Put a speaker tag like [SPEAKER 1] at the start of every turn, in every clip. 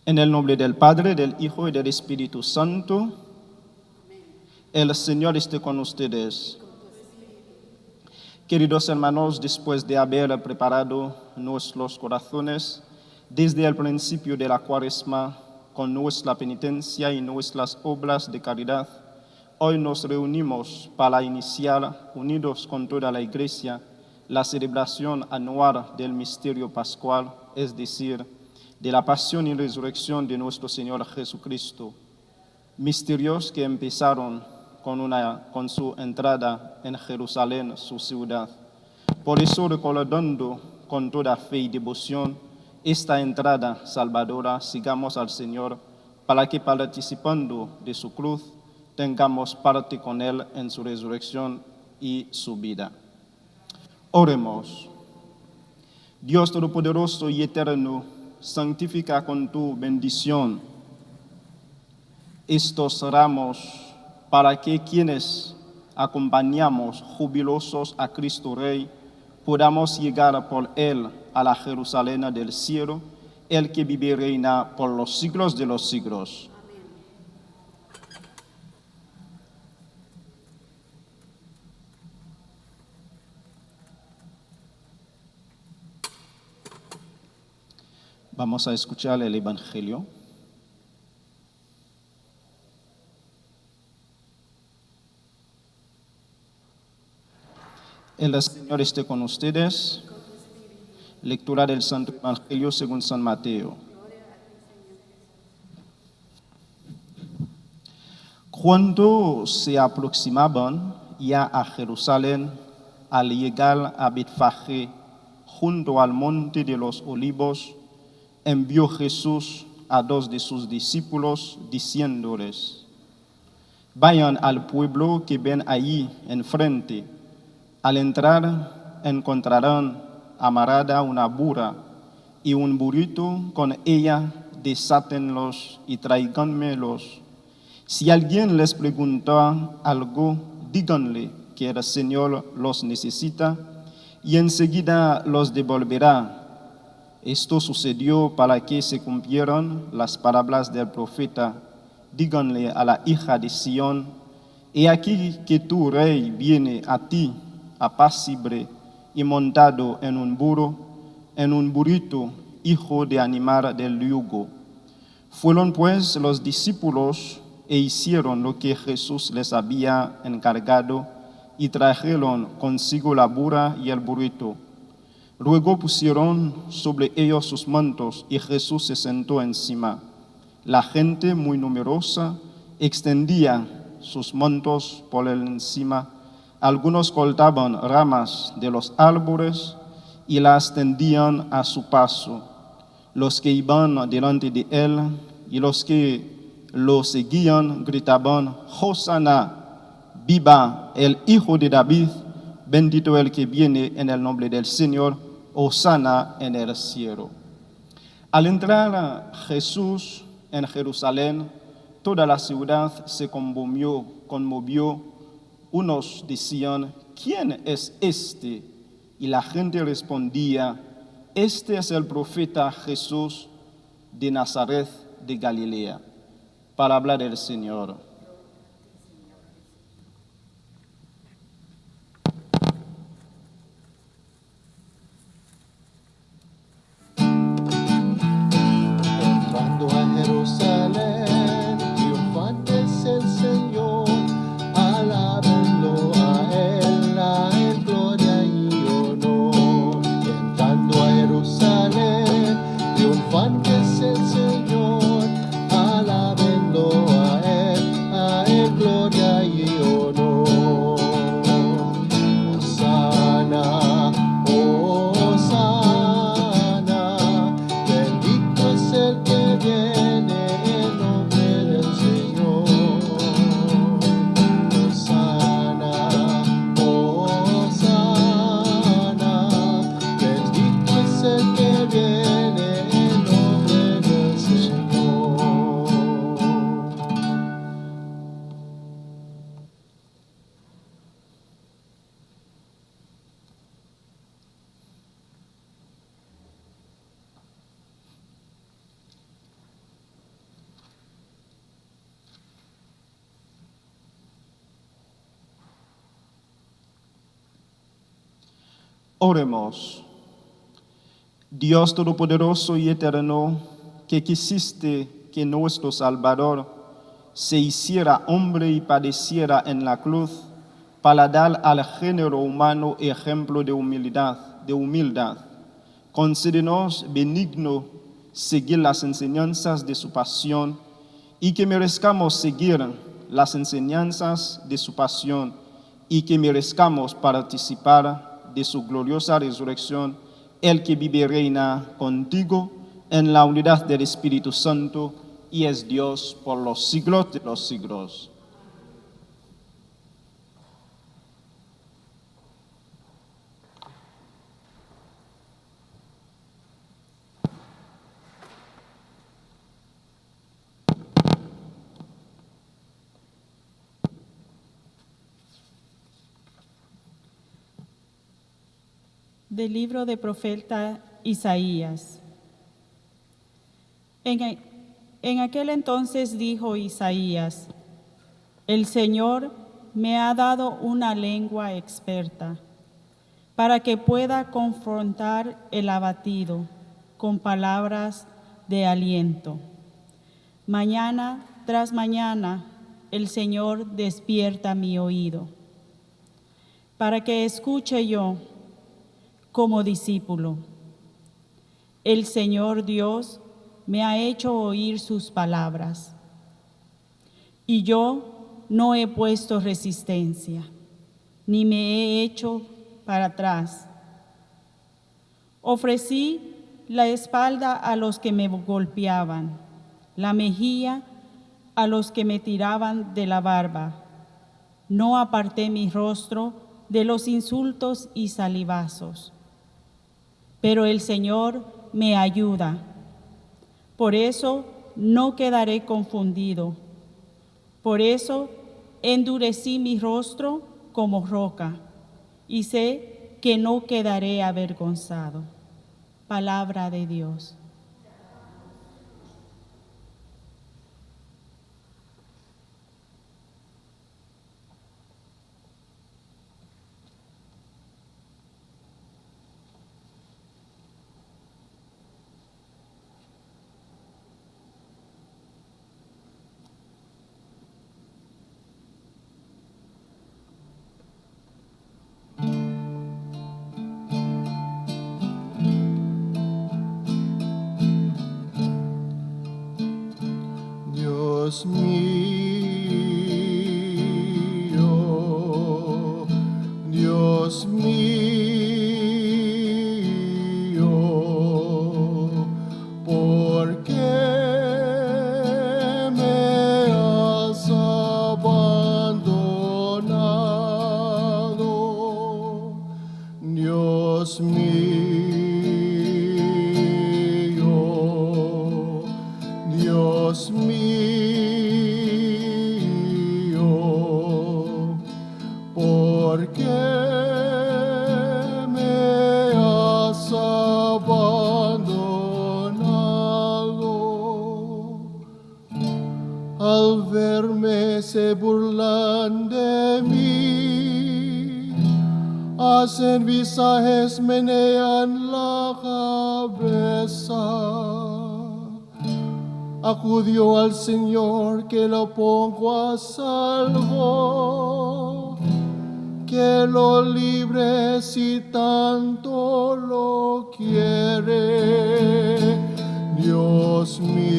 [SPEAKER 1] En el nombre del Padre, del Hijo y del Espíritu Santo, el Señor esté con ustedes. Queridos hermanos, después de haber preparado nuestros corazones desde el principio de la Cuaresma con nuestra penitencia y nuestras obras de caridad, hoy nos reunimos para iniciar, unidos con toda la Iglesia, la celebración anual del misterio pascual, es decir, de la pasión y resurrección de nuestro Señor Jesucristo. Misterios que empezaron con su entrada en Jerusalén, su ciudad. Por eso, recordando con toda fe y devoción esta entrada salvadora, sigamos al Señor para que, participando de su cruz, tengamos parte con Él en su resurrección y su vida. Oremos. Dios Todopoderoso y Eterno, santifica con tu bendición estos ramos para que quienes acompañamos jubilosos a Cristo Rey podamos llegar por Él a la Jerusalén del cielo, el que vive y reina por los siglos de los siglos. Vamos a escuchar el Evangelio. El Señor esté con ustedes. Lectura del Santo Evangelio según San Mateo. Cuando se aproximaban ya a Jerusalén, al llegar a Betfagé, junto al monte de los Olivos, envió Jesús a 2 de sus discípulos, diciéndoles: vayan al pueblo que ven allí enfrente. Al entrar encontrarán amarrada una burra y un burrito con ella, desátenlos y tráiganmelos. Si alguien les pregunta algo, díganle: que el Señor los necesita y enseguida los devolverá. Esto sucedió para que se cumplieran las palabras del profeta. Díganle a la hija de Sión: he aquí que tu rey viene a ti, apacible y montado en un burrito, hijo de animal del yugo. Fueron pues los discípulos e hicieron lo que Jesús les había encargado y trajeron consigo la burra y el burrito. Luego pusieron sobre ellos sus mantos y Jesús se sentó encima. La gente muy numerosa extendía sus mantos por el encima. Algunos cortaban ramas de los árboles y las tendían a su paso. Los que iban delante de él y los que lo seguían gritaban: Hosana, viva el Hijo de David, bendito el que viene en el nombre del Señor, Hosana en el cielo. Al entrar Jesús en Jerusalén, toda la ciudad se conmovió. Unos decían: ¿quién es este? Y la gente respondía: este es el profeta Jesús de Nazaret de Galilea. Palabra del Señor.
[SPEAKER 2] Entrando a Jerusalén, triunfante es el Señor, alábenlo a él gloria y honor. Entrando a Jerusalén, triunfante es el Señor, alábenlo a él gloria y honor. Hosana, Hosana, bendito es el que viene en nombre del Señor. Hosana, Hosana, bendito es el que viene en nombre del Señor.
[SPEAKER 1] Oremos. Dios Todopoderoso y Eterno, que quisiste que nuestro Salvador se hiciera hombre y padeciera en la cruz para dar al género humano ejemplo de humildad. Concédenos benigno seguir las enseñanzas de su pasión y que merezcamos seguir las enseñanzas de su pasión y que merezcamos participar de su gloriosa resurrección, el que vive y reina contigo en la unidad del Espíritu Santo y es Dios por los siglos de los siglos.
[SPEAKER 3] Del libro del profeta Isaías. En aquel entonces dijo Isaías: el Señor me ha dado una lengua experta, para que pueda confrontar el abatido con palabras de aliento. Mañana tras mañana el Señor despierta mi oído, para que escuche yo como discípulo. El Señor Dios me ha hecho oír sus palabras, y yo no he puesto resistencia, ni me he hecho para atrás. Ofrecí la espalda a los que me golpeaban, la mejilla a los que me tiraban de la barba. No aparté mi rostro de los insultos y salivazos. Pero el Señor me ayuda. Por eso no quedaré confundido. Por eso endurecí mi rostro como roca, y sé que no quedaré avergonzado. Palabra de Dios.
[SPEAKER 2] Dios mío, Dios mío, ¿por qué me has abandonado? Dios mío, Dios mío, ¿por qué me has abandonado? Al verme se burlan de mí, hacen visajes, menean la cabeza. Acudió al Señor que lo pongo a salvo, que lo libre si tanto lo quiere. Dios mío,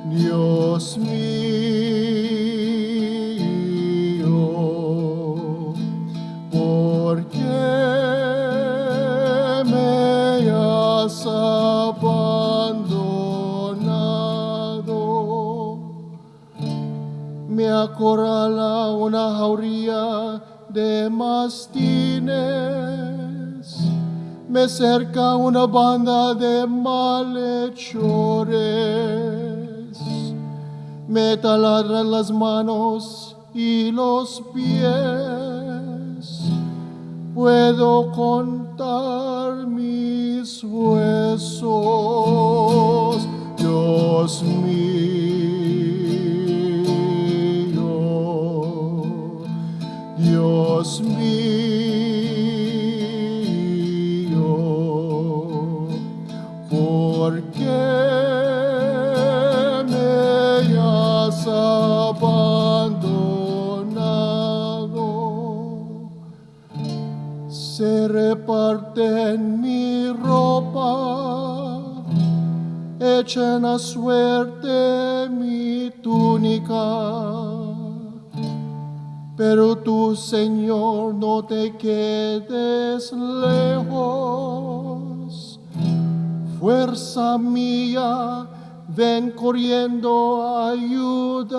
[SPEAKER 2] Dios mío, ¿por qué me has abandonado? Me acorrala una jauría de mastines, me cerca una banda de malhechores, me taladran las manos y los pies. Puedo contar mis huesos, Dios mío, Dios mío, ¿por qué me has abandonado? Se reparten mi ropa, echan a suerte mi túnica. Pero tú, Señor, no te quedes lejos. Fuerza mía, ven corriendo a ayudarme.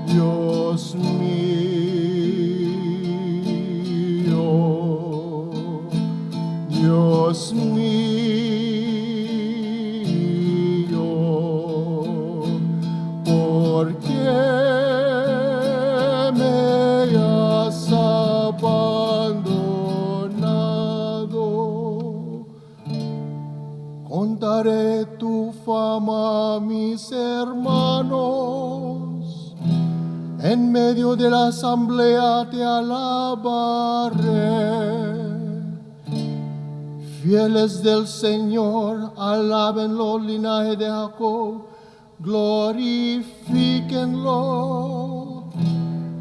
[SPEAKER 2] Dios mío, Dios mío, ¿por qué me has abandonado? Contaré tu fama a mis hermanos, en medio de la asamblea te alabaré. Fieles del Señor, alábenlo, linaje de Jacob, glorifíquenlo.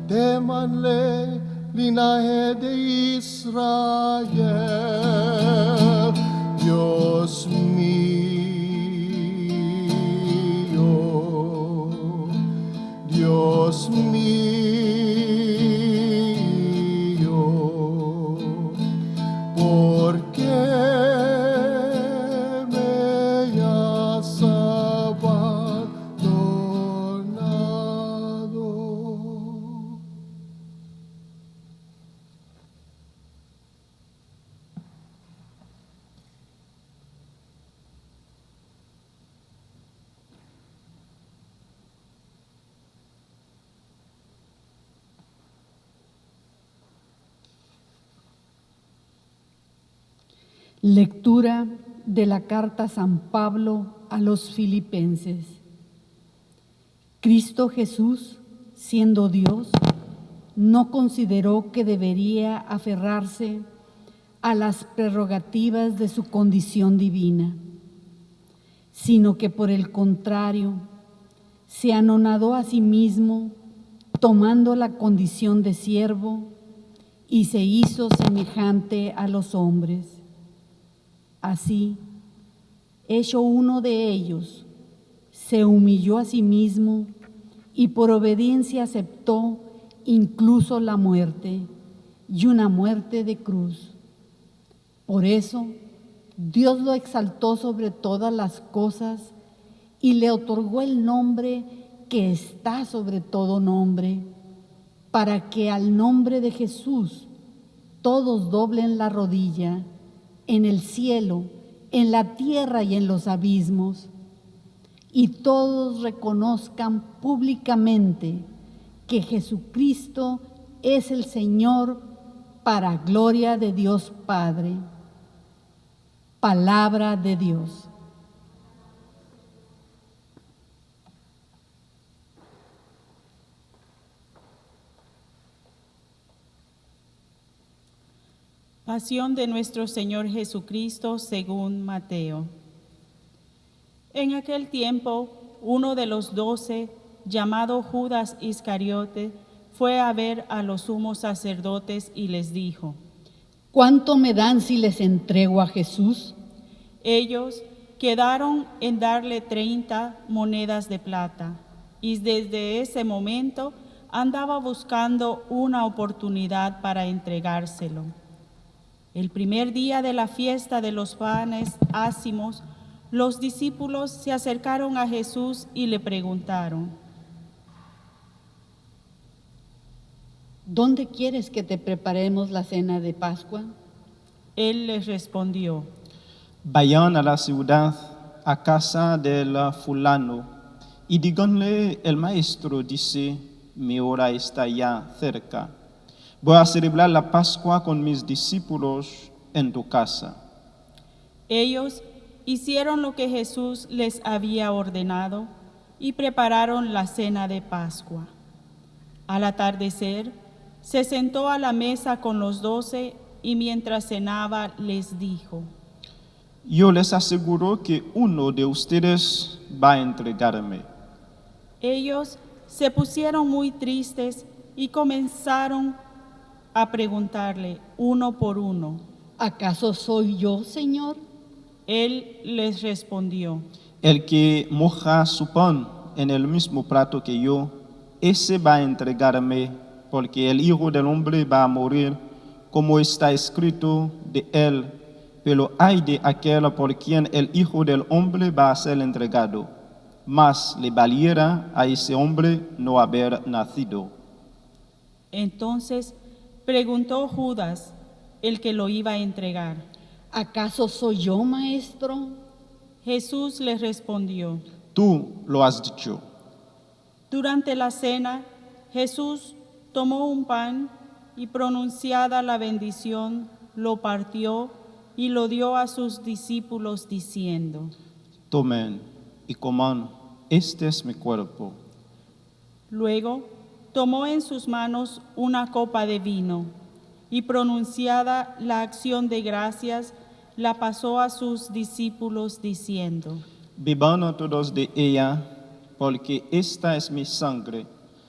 [SPEAKER 2] Témanle, linaje de Israel. Dios mío, Dios mío, ¿por qué me has abandonado?
[SPEAKER 4] Lectura de la carta San Pablo a los Filipenses. Cristo Jesús, siendo Dios, no consideró que debería aferrarse a las prerrogativas de su condición divina, sino que por el contrario, se anonadó a sí mismo, tomando la condición de siervo, y se hizo semejante a los hombres. Así, hecho uno de ellos, se humilló a sí mismo y por obediencia aceptó incluso la muerte, y una muerte de cruz. Por eso, Dios lo exaltó sobre todas las cosas y le otorgó el nombre que está sobre todo nombre, para que al nombre de Jesús todos doblen la rodilla, en el cielo, en la tierra y en los abismos, y todos reconozcan públicamente que Jesucristo es el Señor, para gloria de Dios Padre. Palabra de Dios.
[SPEAKER 3] Pasión de nuestro Señor Jesucristo según Mateo. En aquel tiempo, uno de los 12, llamado Judas Iscariote, fue a ver a los sumos sacerdotes y les dijo:
[SPEAKER 4] ¿Cuánto me dan si les entrego a Jesús?
[SPEAKER 3] Ellos quedaron en darle 30 monedas de plata, y desde ese momento andaba buscando una oportunidad para entregárselo. El primer día de la fiesta de los panes ácimos, los discípulos se acercaron a Jesús y le preguntaron:
[SPEAKER 4] ¿Dónde quieres que te preparemos la cena de Pascua?
[SPEAKER 3] Él les respondió:
[SPEAKER 1] Vayan a la ciudad, a casa del fulano, y díganle: el maestro dice, mi hora está ya cerca. Voy a celebrar la Pascua con mis discípulos en tu casa.
[SPEAKER 3] Ellos hicieron lo que Jesús les había ordenado y prepararon la cena de Pascua. Al atardecer, se sentó a la mesa con los 12 y mientras cenaba les dijo:
[SPEAKER 1] Yo les aseguro que uno de ustedes va a entregarme.
[SPEAKER 3] Ellos se pusieron muy tristes y comenzaron a preguntarle uno por uno:
[SPEAKER 4] ¿Acaso soy yo, Señor?
[SPEAKER 3] Él les respondió:
[SPEAKER 1] El que moja su pan en el mismo plato que yo, ese va a entregarme, porque el Hijo del Hombre va a morir, como está escrito de él. Pero ay de aquel por quien el Hijo del Hombre va a ser entregado. Más le valiera a ese hombre no haber nacido.
[SPEAKER 3] Entonces preguntó Judas, el que lo iba a entregar:
[SPEAKER 4] ¿Acaso soy yo, maestro?
[SPEAKER 3] Jesús les respondió:
[SPEAKER 1] Tú lo has dicho.
[SPEAKER 3] Durante la cena, Jesús tomó un pan y, pronunciada la bendición, lo partió y lo dio a sus discípulos diciendo:
[SPEAKER 1] Tomen y coman, este es mi cuerpo.
[SPEAKER 3] Luego tomó en sus manos una copa de vino y, pronunciada la acción de gracias, la pasó a sus discípulos diciendo:
[SPEAKER 1] Beban todos de ella, porque esta es mi sangre,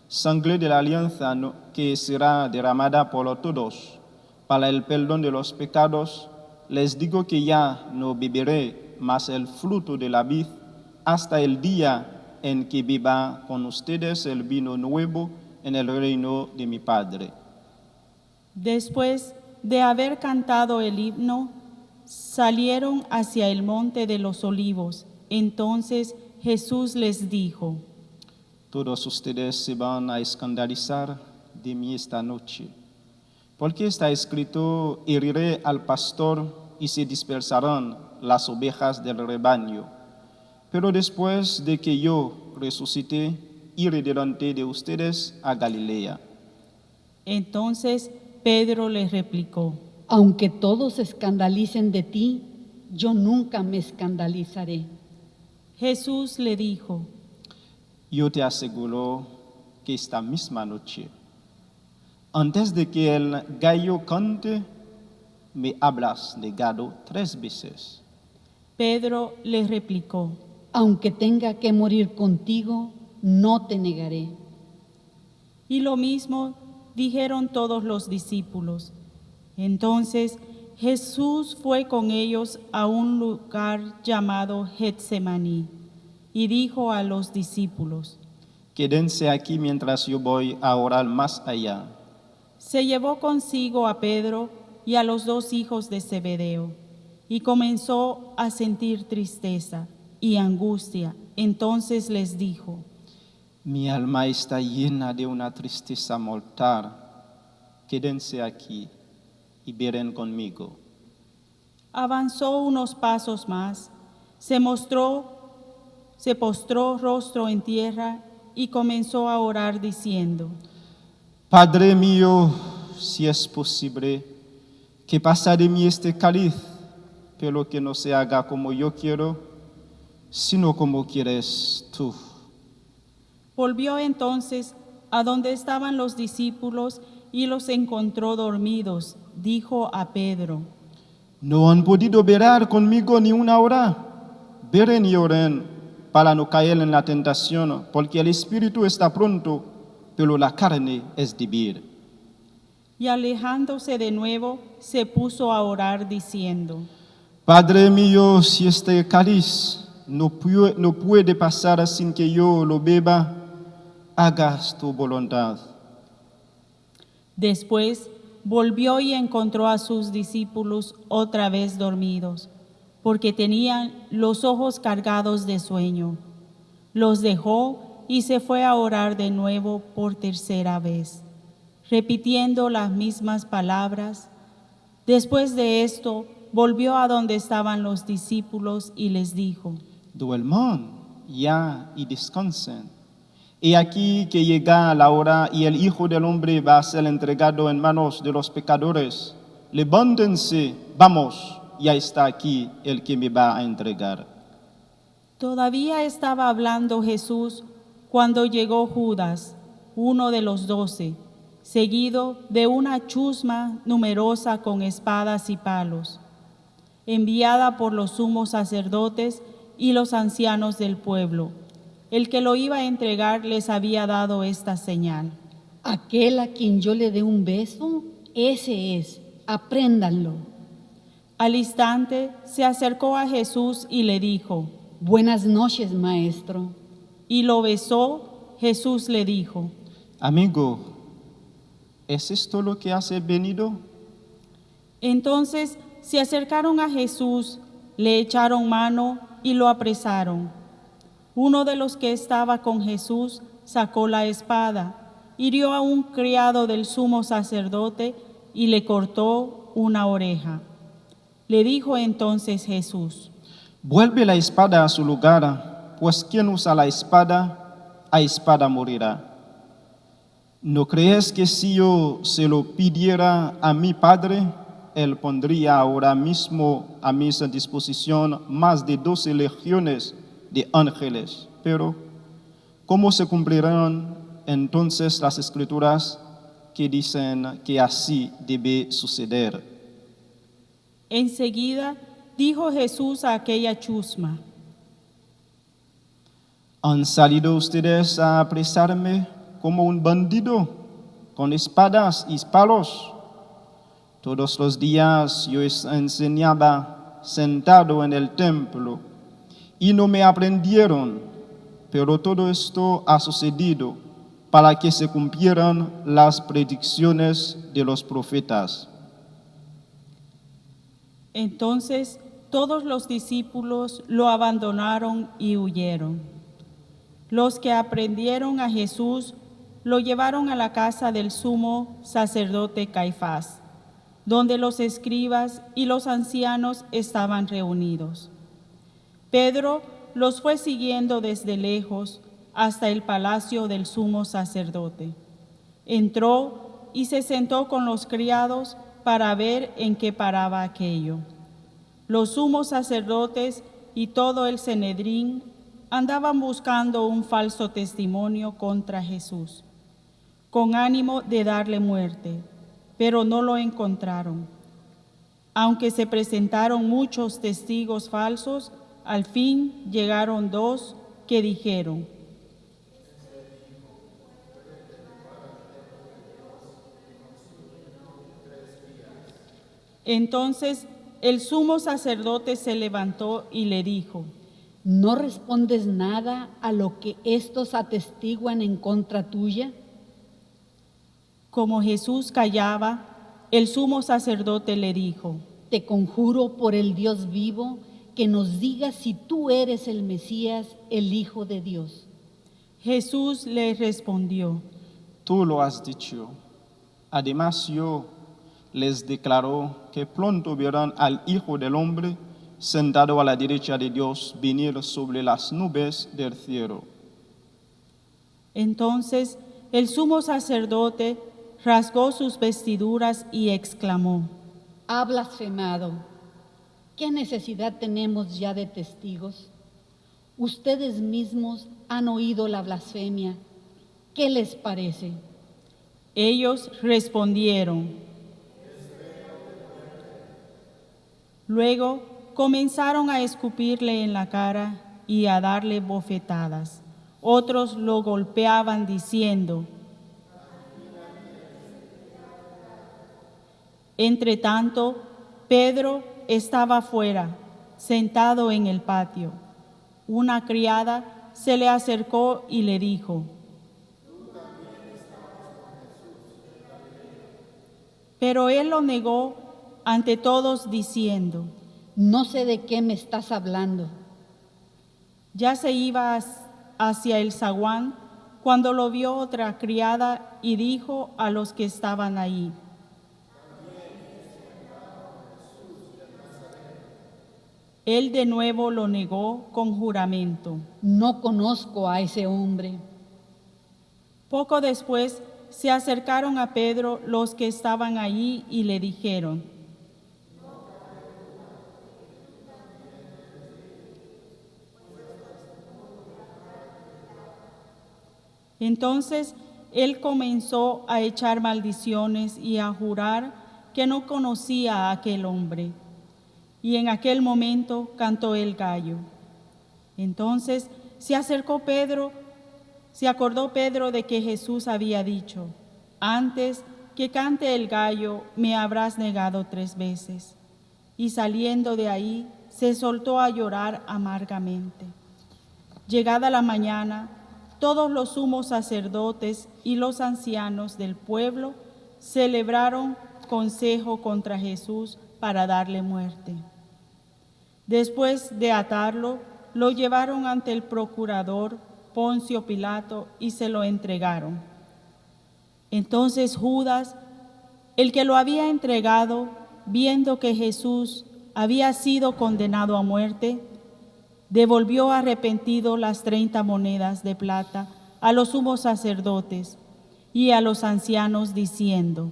[SPEAKER 1] sangre de la alianza que será derramada por todos para el perdón de los pecados. Les digo que ya no beberé más el fruto de la vid hasta el día en que beba con ustedes el vino nuevo en el reino de mi Padre.
[SPEAKER 3] Después de haber cantado el himno, salieron hacia el monte de los olivos. Entonces Jesús les dijo:
[SPEAKER 1] Todos ustedes se van a escandalizar de mí esta noche, porque está escrito: heriré al pastor y se dispersarán las ovejas del rebaño. Pero después de que yo resucite, iré delante de ustedes a Galilea.
[SPEAKER 3] Entonces Pedro les replicó:
[SPEAKER 4] Aunque todos se escandalicen de ti, yo nunca me escandalizaré.
[SPEAKER 3] Jesús le dijo:
[SPEAKER 1] Yo te aseguro que esta misma noche, antes de que el gallo cante, me habrás negado 3 veces.
[SPEAKER 3] Pedro le replicó:
[SPEAKER 4] Aunque tenga que morir contigo, no te negaré.
[SPEAKER 3] Y lo mismo dijeron todos los discípulos. Entonces Jesús fue con ellos a un lugar llamado Getsemaní y dijo a los discípulos:
[SPEAKER 1] Quédense aquí mientras yo voy a orar más allá.
[SPEAKER 3] Se llevó consigo a Pedro y a los 2 hijos de Zebedeo y comenzó a sentir tristeza y angustia. Entonces les dijo:
[SPEAKER 1] Mi alma está llena de una tristeza mortal. Quédense aquí y vienen conmigo.
[SPEAKER 3] Avanzó unos pasos más, se postró rostro en tierra y comenzó a orar diciendo:
[SPEAKER 1] Padre mío, si es posible, que pase de mí este cáliz, pero que no se haga como yo quiero, sino como quieres tú.
[SPEAKER 3] Volvió entonces a donde estaban los discípulos y los encontró dormidos. Dijo a Pedro:
[SPEAKER 1] No han podido velar conmigo ni una hora. Veren y oren para no caer en la tentación, porque el espíritu está pronto, pero la carne es débil.
[SPEAKER 3] Y alejándose de nuevo, se puso a orar diciendo:
[SPEAKER 1] Padre mío, si este cáliz no puede pasar sin que yo lo beba, hagas tu voluntad.
[SPEAKER 3] Después volvió y encontró a sus discípulos otra vez dormidos, porque tenían los ojos cargados de sueño. Los dejó y se fue a orar de nuevo por 3ª vez, repitiendo las mismas palabras. Después de esto, volvió a donde estaban los discípulos y les dijo:
[SPEAKER 1] Duerman ya y descansen. He aquí que llega la hora y el Hijo del Hombre va a ser entregado en manos de los pecadores. Levántense, vamos, ya está aquí el que me va a entregar.
[SPEAKER 3] Todavía estaba hablando Jesús cuando llegó Judas, uno de los 12, seguido de una chusma numerosa con espadas y palos, enviada por los sumos sacerdotes y los ancianos del pueblo. El que lo iba a entregar les había dado esta señal:
[SPEAKER 4] Aquel a quien yo le dé un beso, ese es, apréndanlo.
[SPEAKER 3] Al instante se acercó a Jesús y le dijo:
[SPEAKER 4] Buenas noches, maestro.
[SPEAKER 3] Y lo besó. Jesús le dijo:
[SPEAKER 1] Amigo, ¿es esto lo que has venido?
[SPEAKER 3] Entonces se acercaron a Jesús, le echaron mano y lo apresaron. Uno de los que estaba con Jesús sacó la espada, hirió a un criado del sumo sacerdote y le cortó una oreja. Le dijo entonces Jesús:
[SPEAKER 1] Vuelve la espada a su lugar, pues quien usa la espada, a espada morirá. ¿No crees que si yo se lo pidiera a mi Padre, Él pondría ahora mismo a mi disposición más de 12 legiones de ángeles? Pero, ¿cómo se cumplirán entonces las Escrituras que dicen que así debe suceder?
[SPEAKER 3] Enseguida dijo Jesús a aquella chusma:
[SPEAKER 1] ¿Han salido ustedes a apresarme como un bandido, con espadas y palos? Todos los días yo enseñaba sentado en el templo y no me aprendieron, pero todo esto ha sucedido para que se cumplieran las predicciones de los profetas.
[SPEAKER 3] Entonces todos los discípulos lo abandonaron y huyeron. Los que aprendieron a Jesús lo llevaron a la casa del sumo sacerdote Caifás, donde los escribas y los ancianos estaban reunidos. Pedro los fue siguiendo desde lejos hasta el palacio del sumo sacerdote. Entró y se sentó con los criados para ver en qué paraba aquello. Los sumos sacerdotes y todo el Sanedrín andaban buscando un falso testimonio contra Jesús, con ánimo de darle muerte, pero no lo encontraron. Aunque se presentaron muchos testigos falsos, al fin llegaron 2 que dijeron: Entonces el sumo sacerdote se levantó y le dijo:
[SPEAKER 4] ¿No respondes nada a lo que estos atestiguan en contra tuya?
[SPEAKER 3] Como Jesús callaba, el sumo sacerdote le dijo:
[SPEAKER 4] Te conjuro por el Dios vivo que nos digas si tú eres el Mesías, el Hijo de Dios.
[SPEAKER 3] Jesús le respondió:
[SPEAKER 1] Tú lo has dicho. Además, yo les declaro que pronto verán al Hijo del Hombre sentado a la derecha de Dios venir sobre las nubes del cielo.
[SPEAKER 3] Entonces el sumo sacerdote rasgó sus vestiduras y exclamó:
[SPEAKER 4] Ha blasfemado. ¿Qué necesidad tenemos ya de testigos? Ustedes mismos han oído la blasfemia. ¿Qué les parece?
[SPEAKER 3] Ellos respondieron. Luego comenzaron a escupirle en la cara y a darle bofetadas. Otros lo golpeaban diciendo. Entretanto, Pedro estaba afuera, sentado en el patio. Una criada se le acercó y le dijo: Pero él lo negó ante todos diciendo:
[SPEAKER 4] No sé de qué me estás hablando.
[SPEAKER 3] Ya se iba hacia el zaguán cuando lo vio otra criada y dijo a los que estaban ahí: Él de nuevo lo negó con juramento.
[SPEAKER 4] No conozco a ese hombre.
[SPEAKER 3] Poco después se acercaron a Pedro los que estaban allí y le dijeron: Entonces él comenzó a echar maldiciones y a jurar que no conocía a aquel hombre. Y en aquel momento cantó el gallo. Entonces se acordó Pedro de que Jesús había dicho: Antes que cante el gallo, me habrás negado 3 veces. Y saliendo de ahí, se soltó a llorar amargamente. Llegada la mañana, todos los sumos sacerdotes y los ancianos del pueblo celebraron consejo contra Jesús para darle muerte. Después de atarlo, lo llevaron ante el procurador Poncio Pilato y se lo entregaron. Entonces Judas, el que lo había entregado, viendo que Jesús había sido condenado a muerte, devolvió arrepentido las 30 monedas de plata a los sumos sacerdotes y a los ancianos, diciendo: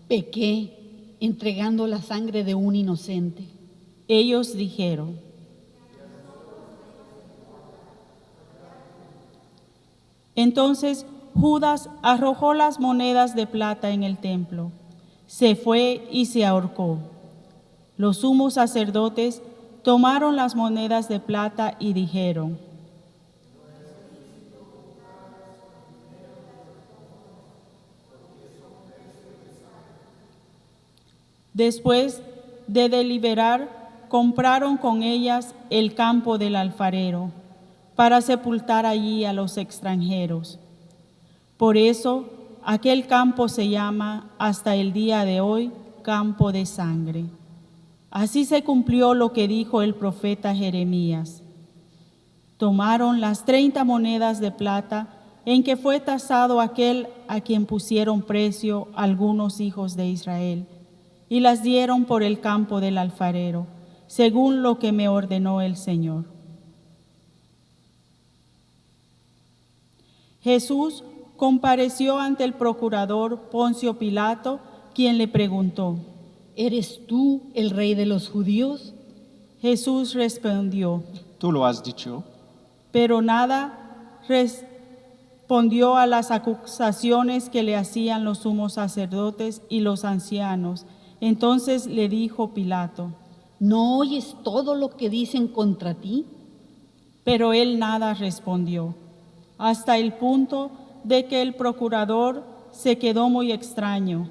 [SPEAKER 4] Pequé entregando la sangre de un inocente.
[SPEAKER 3] Ellos dijeron: Entonces Judas arrojó las monedas de plata en el templo, se fue y se ahorcó. Los sumos sacerdotes tomaron las monedas de plata y dijeron: Después de deliberar, compraron con ellas el campo del alfarero para sepultar allí a los extranjeros. Por eso aquel campo se llama hasta el día de hoy Campo de Sangre. Así se cumplió lo que dijo el profeta Jeremías. Tomaron las 30 monedas de plata en que fue tasado aquel a quien pusieron precio algunos hijos de Israel, y las dieron por el campo del alfarero, según lo que me ordenó el Señor. Jesús compareció ante el procurador Poncio Pilato, quien le preguntó:
[SPEAKER 4] ¿eres tú el rey de los judíos?
[SPEAKER 3] Jesús respondió,
[SPEAKER 1] Tú lo has dicho.
[SPEAKER 3] pero nada respondió a las acusaciones que le hacían los sumos sacerdotes y los ancianos. Entonces le dijo Pilato,
[SPEAKER 4] ¿No oyes todo lo que dicen contra ti?
[SPEAKER 3] pero él nada respondió, hasta el punto de que el procurador se quedó muy extraño.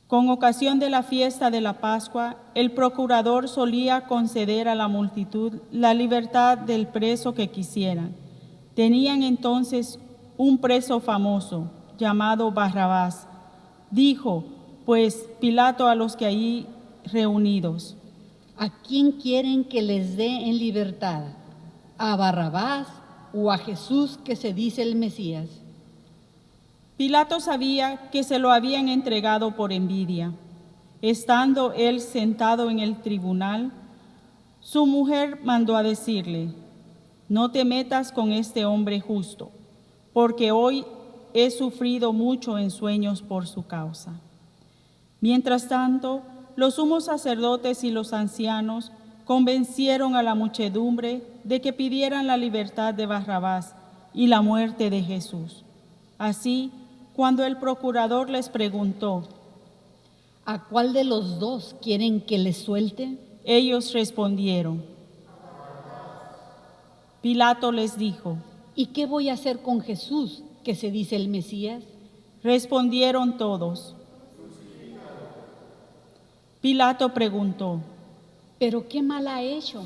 [SPEAKER 3] Con ocasión de la fiesta de la Pascua, el procurador solía conceder a la multitud la libertad del preso que quisieran. Tenían entonces un preso famoso, llamado Barrabás. Dijo, pues, Pilato a los que allí reunidos,
[SPEAKER 4] ¿A quién quieren que les dé en libertad? ¿A Barrabás o a Jesús que se dice el Mesías?
[SPEAKER 3] Pilato sabía que se lo habían entregado por envidia. Estando él sentado en el tribunal, su mujer mandó a decirle, no te metas con este hombre justo, porque hoy he sufrido mucho en sueños por su causa. Mientras tanto, los sumos sacerdotes y los ancianos convencieron a la muchedumbre de que pidieran la libertad de Barrabás y la muerte de Jesús. Así, cuando el procurador les preguntó,
[SPEAKER 4] ¿A cuál de los dos quieren que les suelte?
[SPEAKER 3] ellos respondieron. Pilato les dijo,
[SPEAKER 4] ¿Y qué voy a hacer con Jesús que se dice el Mesías?
[SPEAKER 3] respondieron todos. Pilato preguntó,
[SPEAKER 4] ¿Pero qué mal ha hecho?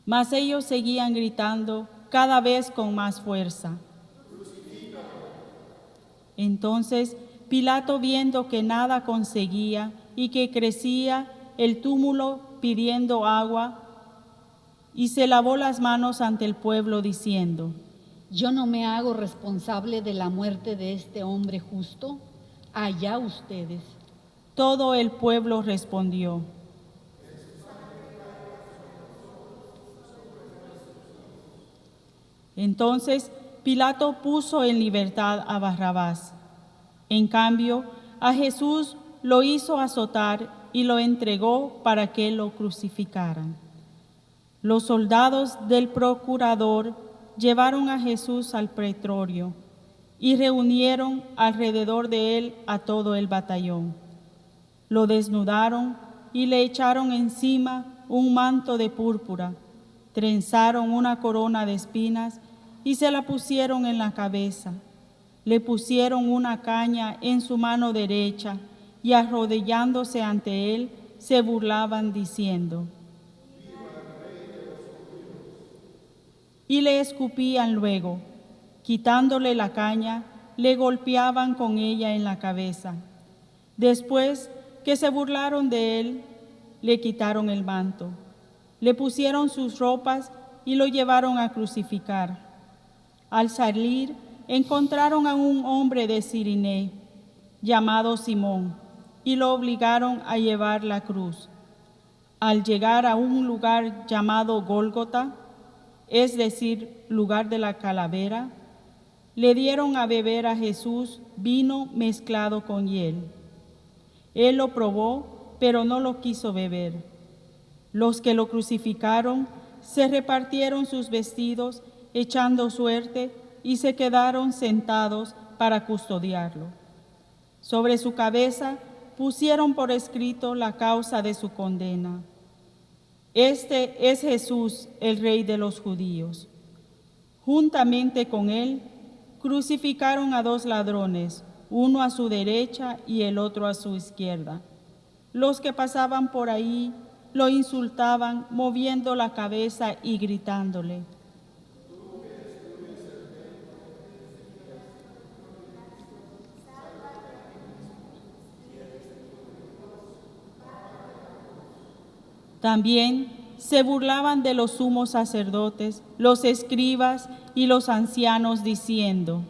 [SPEAKER 3] mas ellos seguían gritando cada vez con más fuerza. Entonces Pilato, viendo que nada conseguía y que crecía el túmulo pidiendo agua, y se lavó las manos ante el pueblo diciendo,
[SPEAKER 4] Yo no me hago responsable de la muerte de este hombre justo. Allá ustedes.
[SPEAKER 3] todo el pueblo respondió. Entonces Pilato puso en libertad a Barrabás. En cambio, a Jesús lo hizo azotar y lo entregó para que lo crucificaran. Los soldados del procurador llevaron a Jesús al pretorio y reunieron alrededor de él a todo el batallón. Lo desnudaron y le echaron encima un manto de púrpura, trenzaron una corona de espinas y se la pusieron en la cabeza. Le pusieron una caña en su mano derecha y arrodillándose ante él, se burlaban diciendo, y le escupían luego, quitándole la caña, le golpeaban con ella en la cabeza. Después que se burlaron de él, le quitaron el manto, le pusieron sus ropas y lo llevaron a crucificar. Al salir, encontraron a un hombre de Cirené, llamado Simón, y lo obligaron a llevar la cruz. Al llegar a un lugar llamado Gólgota, es decir, lugar de la calavera, le dieron a beber a Jesús vino mezclado con hiel. Él lo probó, pero no lo quiso beber. Los que lo crucificaron se repartieron sus vestidos, echando suerte, y se quedaron sentados para custodiarlo. Sobre su cabeza pusieron por escrito la causa de su condena. Este es Jesús, el Rey de los judíos. Juntamente con él, crucificaron a dos ladrones, uno a su derecha y el otro a su izquierda. Los que pasaban por ahí lo insultaban, moviendo la cabeza y gritándole, También se burlaban de los sumos sacerdotes, los escribas y los ancianos, diciendo,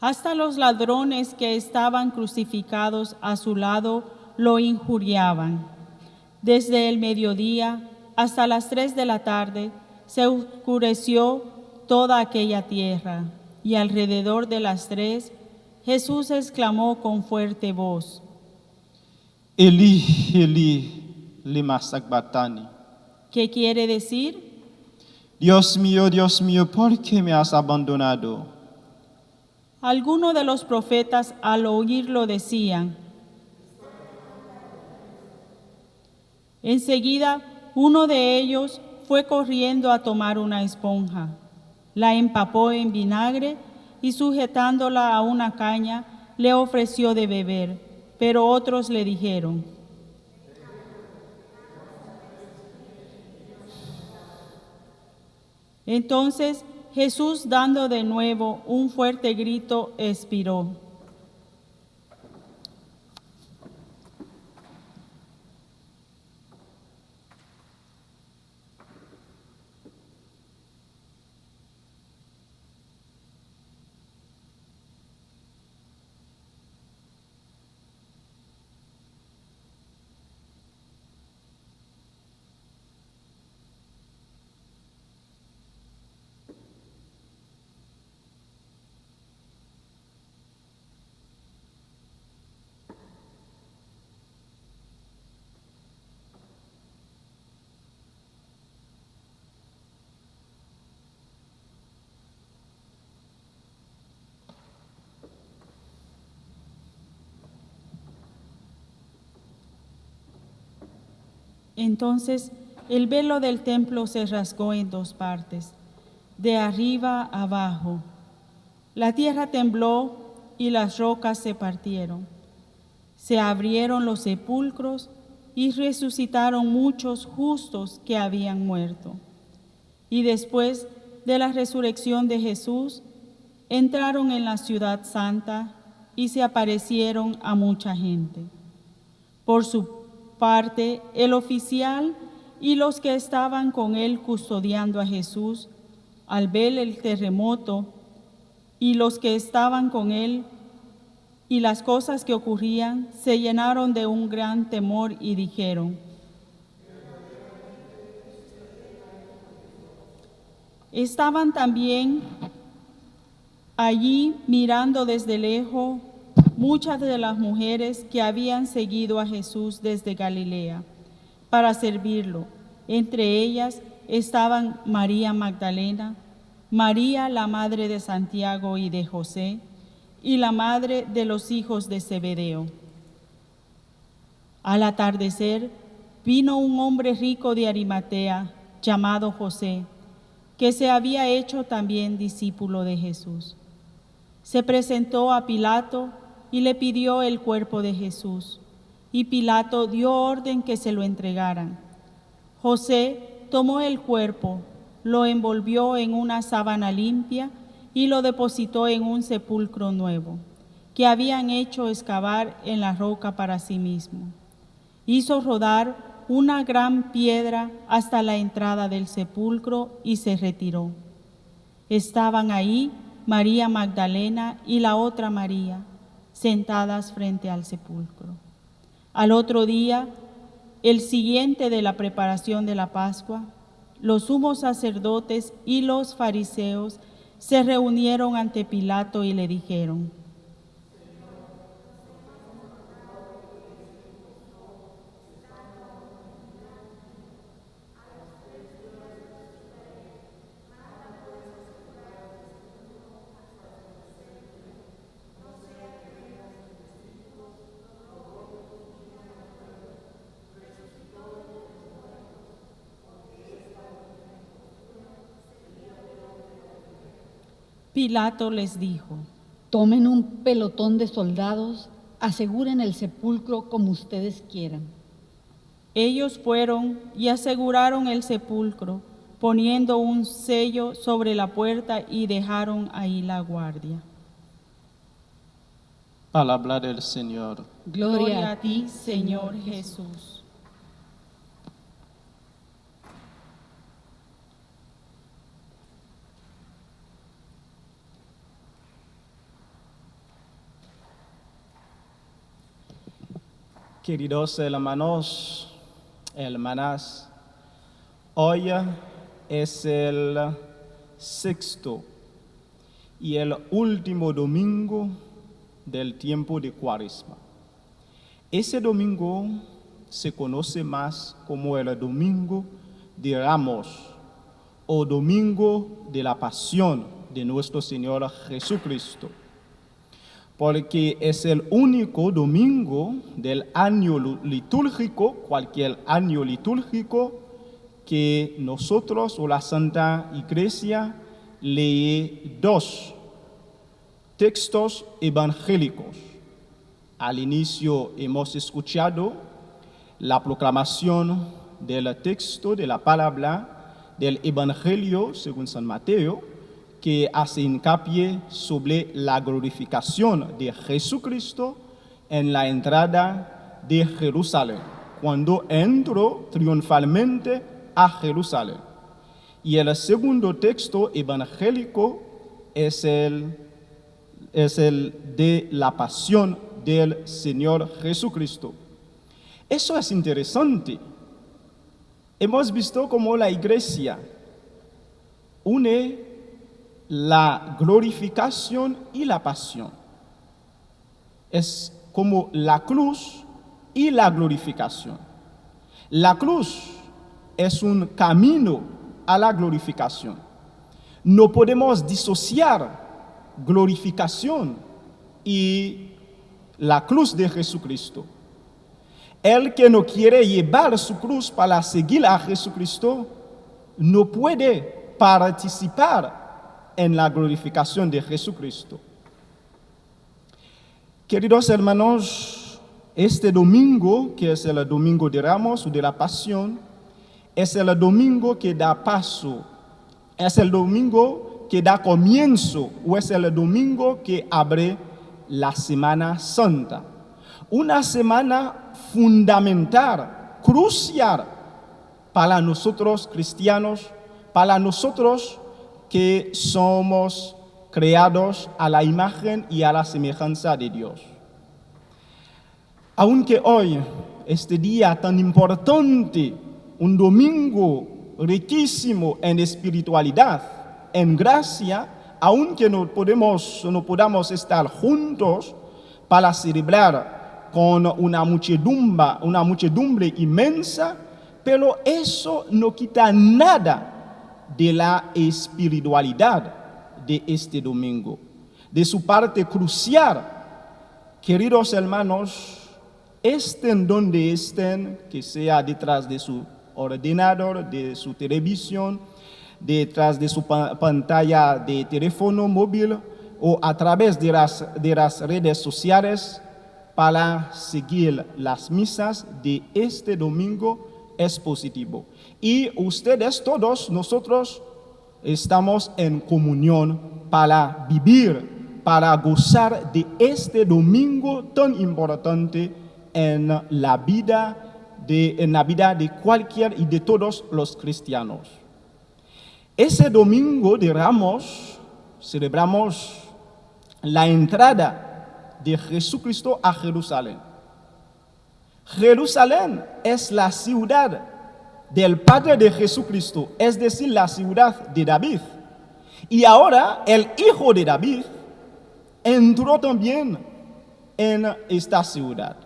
[SPEAKER 3] Hasta los ladrones que estaban crucificados a su lado lo injuriaban. Desde el mediodía hasta las 3 de la tarde se oscureció toda aquella tierra, y alrededor de las 3 Jesús exclamó con fuerte voz:
[SPEAKER 1] Eli, Eli, lema sabachthani.
[SPEAKER 3] ¿Qué quiere decir?
[SPEAKER 1] Dios mío, ¿por qué me has abandonado?
[SPEAKER 3] Algunos de los profetas al oírlo decían. Enseguida, uno de ellos fue corriendo a tomar una esponja, la empapó en vinagre y sujetándola a una caña, le ofreció de beber, pero otros le dijeron: Entonces Jesús, dando de nuevo un fuerte grito, expiró. Entonces el velo del templo se rasgó en 2 partes, de arriba a abajo. La tierra tembló y las rocas se partieron. Se abrieron los sepulcros y resucitaron muchos justos que habían muerto. Y después de la resurrección de Jesús, entraron en la ciudad santa y se aparecieron a mucha gente. Por su parte, el oficial y los que estaban con él custodiando a Jesús, al ver el terremoto y los que estaban con él y las cosas que ocurrían, se llenaron de un gran temor y dijeron: Estaban también allí mirando desde lejos muchas de las mujeres que habían seguido a Jesús desde Galilea para servirlo. Entre ellas estaban María Magdalena, María la madre de Santiago y de José, y la madre de los hijos de Zebedeo. Al atardecer vino un hombre rico de Arimatea, llamado José, que se había hecho también discípulo de Jesús. Se presentó a Pilato y le pidió el cuerpo de Jesús, y Pilato dio orden que se lo entregaran. José tomó el cuerpo, lo envolvió en una sábana limpia y lo depositó en un sepulcro nuevo, que habían hecho excavar en la roca para sí mismo. Hizo rodar una gran piedra hasta la entrada del sepulcro y se retiró. Estaban ahí María Magdalena y la otra María, sentadas frente al sepulcro. Al otro día, el siguiente de la preparación de la Pascua, los sumos sacerdotes y los fariseos se reunieron ante Pilato y le dijeron: Pilato les dijo:
[SPEAKER 4] Tomen un pelotón de soldados, aseguren el sepulcro como ustedes quieran.
[SPEAKER 3] Ellos fueron y aseguraron el sepulcro, poniendo un sello sobre la puerta, y dejaron ahí la guardia.
[SPEAKER 1] Palabra del Señor.
[SPEAKER 4] Gloria a ti,
[SPEAKER 3] Señor Jesús.
[SPEAKER 1] Queridos hermanos, hermanas, hoy es el sexto y el último domingo del tiempo de Cuaresma. Ese domingo se conoce más como el Domingo de Ramos o Domingo de la Pasión de nuestro Señor Jesucristo, porque es el único domingo del año litúrgico, cualquier año litúrgico, que nosotros o la Santa Iglesia lee dos textos evangélicos. Al inicio hemos escuchado la proclamación del texto de la palabra del Evangelio según San Mateo, que hace hincapié sobre la glorificación de Jesucristo en la entrada de Jerusalén, cuando entró triunfalmente a Jerusalén. Y el segundo texto evangélico es el de la pasión del Señor Jesucristo. Eso es interesante. Hemos visto cómo la Iglesia une la glorificación y la pasión. Es como la cruz y la glorificación. La cruz es un camino a la glorificación. No podemos disociar glorificación y la cruz de Jesucristo. El que no quiere llevar su cruz para seguir a Jesucristo no puede participar en la glorificación de Jesucristo. Queridos hermanos, este domingo, que es el domingo de Ramos o de la Pasión, es el domingo que da paso, es el domingo que da comienzo, o es el domingo que abre la Semana Santa. Una semana fundamental, crucial para nosotros cristianos, para nosotros que somos creados a la imagen y a la semejanza de Dios. Aunque hoy, este día tan importante, un domingo riquísimo en espiritualidad, en gracia, aunque no podamos estar juntos para celebrar con una muchedumbre inmensa, pero eso no quita nada de la espiritualidad de este domingo, de su parte crucial. Queridos hermanos, estén donde estén, que sea detrás de su ordenador, de su televisión, detrás de su pantalla de teléfono móvil o a través de las redes sociales, para seguir las misas de este domingo es positivo. Y ustedes todos, nosotros, estamos en comunión para vivir, para gozar de este domingo tan importante en la vida de cualquier y de todos los cristianos. Ese domingo de Ramos celebramos la entrada de Jesucristo a Jerusalén. Jerusalén es la ciudad del Padre de Jesucristo, es decir, la ciudad de David. Y ahora el hijo de David entró también en esta ciudad.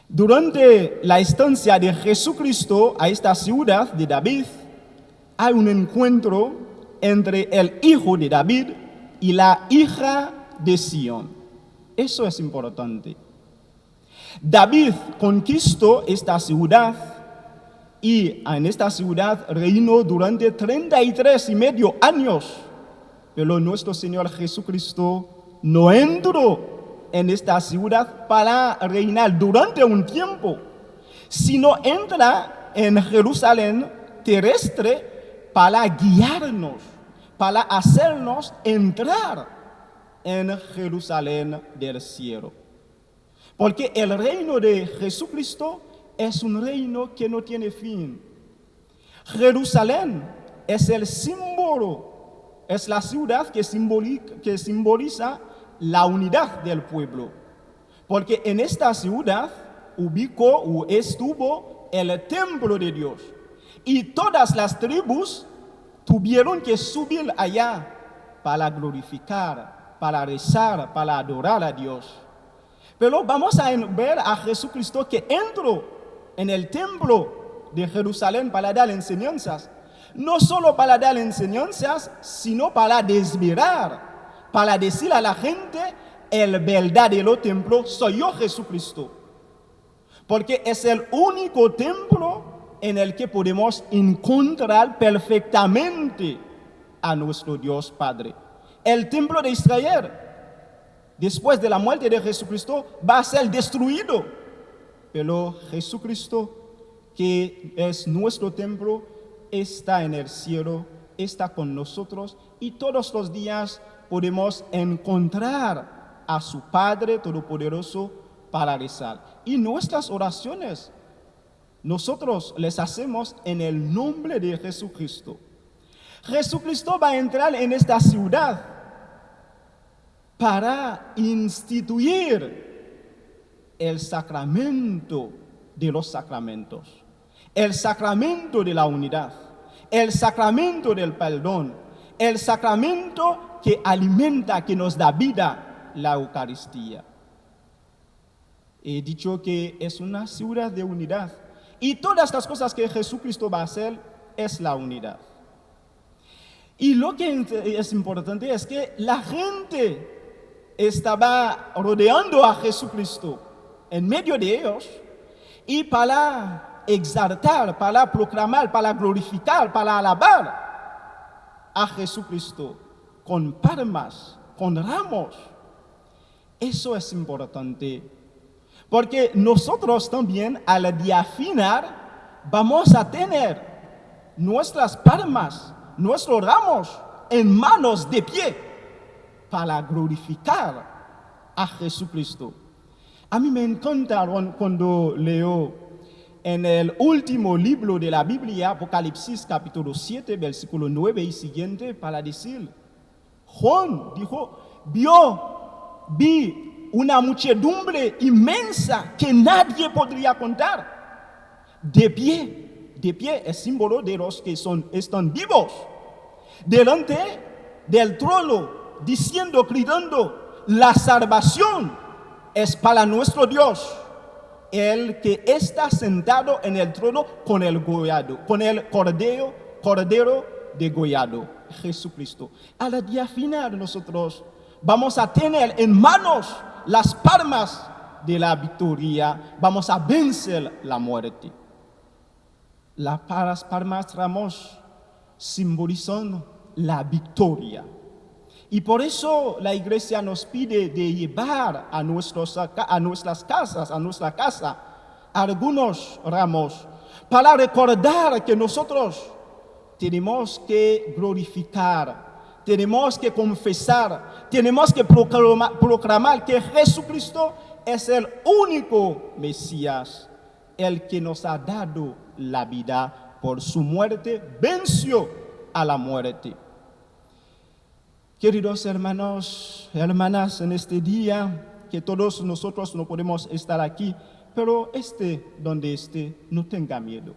[SPEAKER 1] Durante la estancia de Jesucristo a esta ciudad de David, hay un encuentro entre el hijo de David y la hija de Sión. Eso es importante. David conquistó esta ciudad y en esta ciudad reinó durante 33 y medio años. Pero nuestro Señor Jesucristo no entró en esta ciudad para reinar durante un tiempo, sino entra en Jerusalén terrestre para guiarnos, para hacernos entrar en Jerusalén del cielo. Porque el reino de Jesucristo es un reino que no tiene fin. Jerusalén es el símbolo, es la ciudad que simboliza la unidad del pueblo. Porque en esta ciudad ubicó o estuvo el templo de Dios. Y todas las tribus tuvieron que subir allá para glorificar, para rezar, para adorar a Dios. Pero vamos a ver a Jesucristo que entró en el templo de Jerusalén para dar enseñanzas. No solo para dar enseñanzas, sino para desviar, para decir a la gente, el verdadero templo soy yo, Jesucristo. Porque es el único templo en el que podemos encontrar perfectamente a nuestro Dios Padre. El templo de Israel, después de la muerte de Jesucristo, va a ser destruido. Pero Jesucristo, que es nuestro templo, está en el cielo, está con nosotros y todos los días podemos encontrar a su Padre Todopoderoso para rezar. Y nuestras oraciones, nosotros les hacemos en el nombre de Jesucristo. Jesucristo va a entrar en esta ciudad para instituir el sacramento de los sacramentos, el sacramento de la unidad, el sacramento del perdón, el sacramento que alimenta, que nos da vida, la Eucaristía. He dicho que es una ciudad de unidad y todas las cosas que Jesucristo va a hacer es la unidad. Y lo que es importante es que la gente estaba rodeando a Jesucristo en medio de ellos y para exaltar, para proclamar, para glorificar, para alabar a Jesucristo con palmas, con ramos. Eso es importante, porque nosotros también al día final vamos a tener nuestras palmas, nuestros ramos en manos de pie para glorificar a Jesucristo. A mí me encanta cuando leo en el último libro de la Biblia, Apocalipsis capítulo 7, versículo 9 y siguiente, para decir, Juan dijo, vi una muchedumbre inmensa que nadie podría contar, de pie es símbolo de los que están vivos, delante del trono, diciendo, gritando, la salvación es para nuestro Dios, el que está sentado en el trono con el cordero degollado, Jesucristo. Al día final nosotros vamos a tener en manos las palmas de la victoria, vamos a vencer la muerte. Las palmas ramos simbolizan la victoria. Y por eso la iglesia nos pide de llevar a nuestra casa, algunos ramos, para recordar que nosotros tenemos que glorificar, tenemos que confesar, tenemos que proclamar que Jesucristo es el único Mesías, el que nos ha dado la vida por su muerte, venció a la muerte. Queridos hermanos y hermanas, en este día que todos nosotros no podemos estar aquí, pero donde esté, no tenga miedo.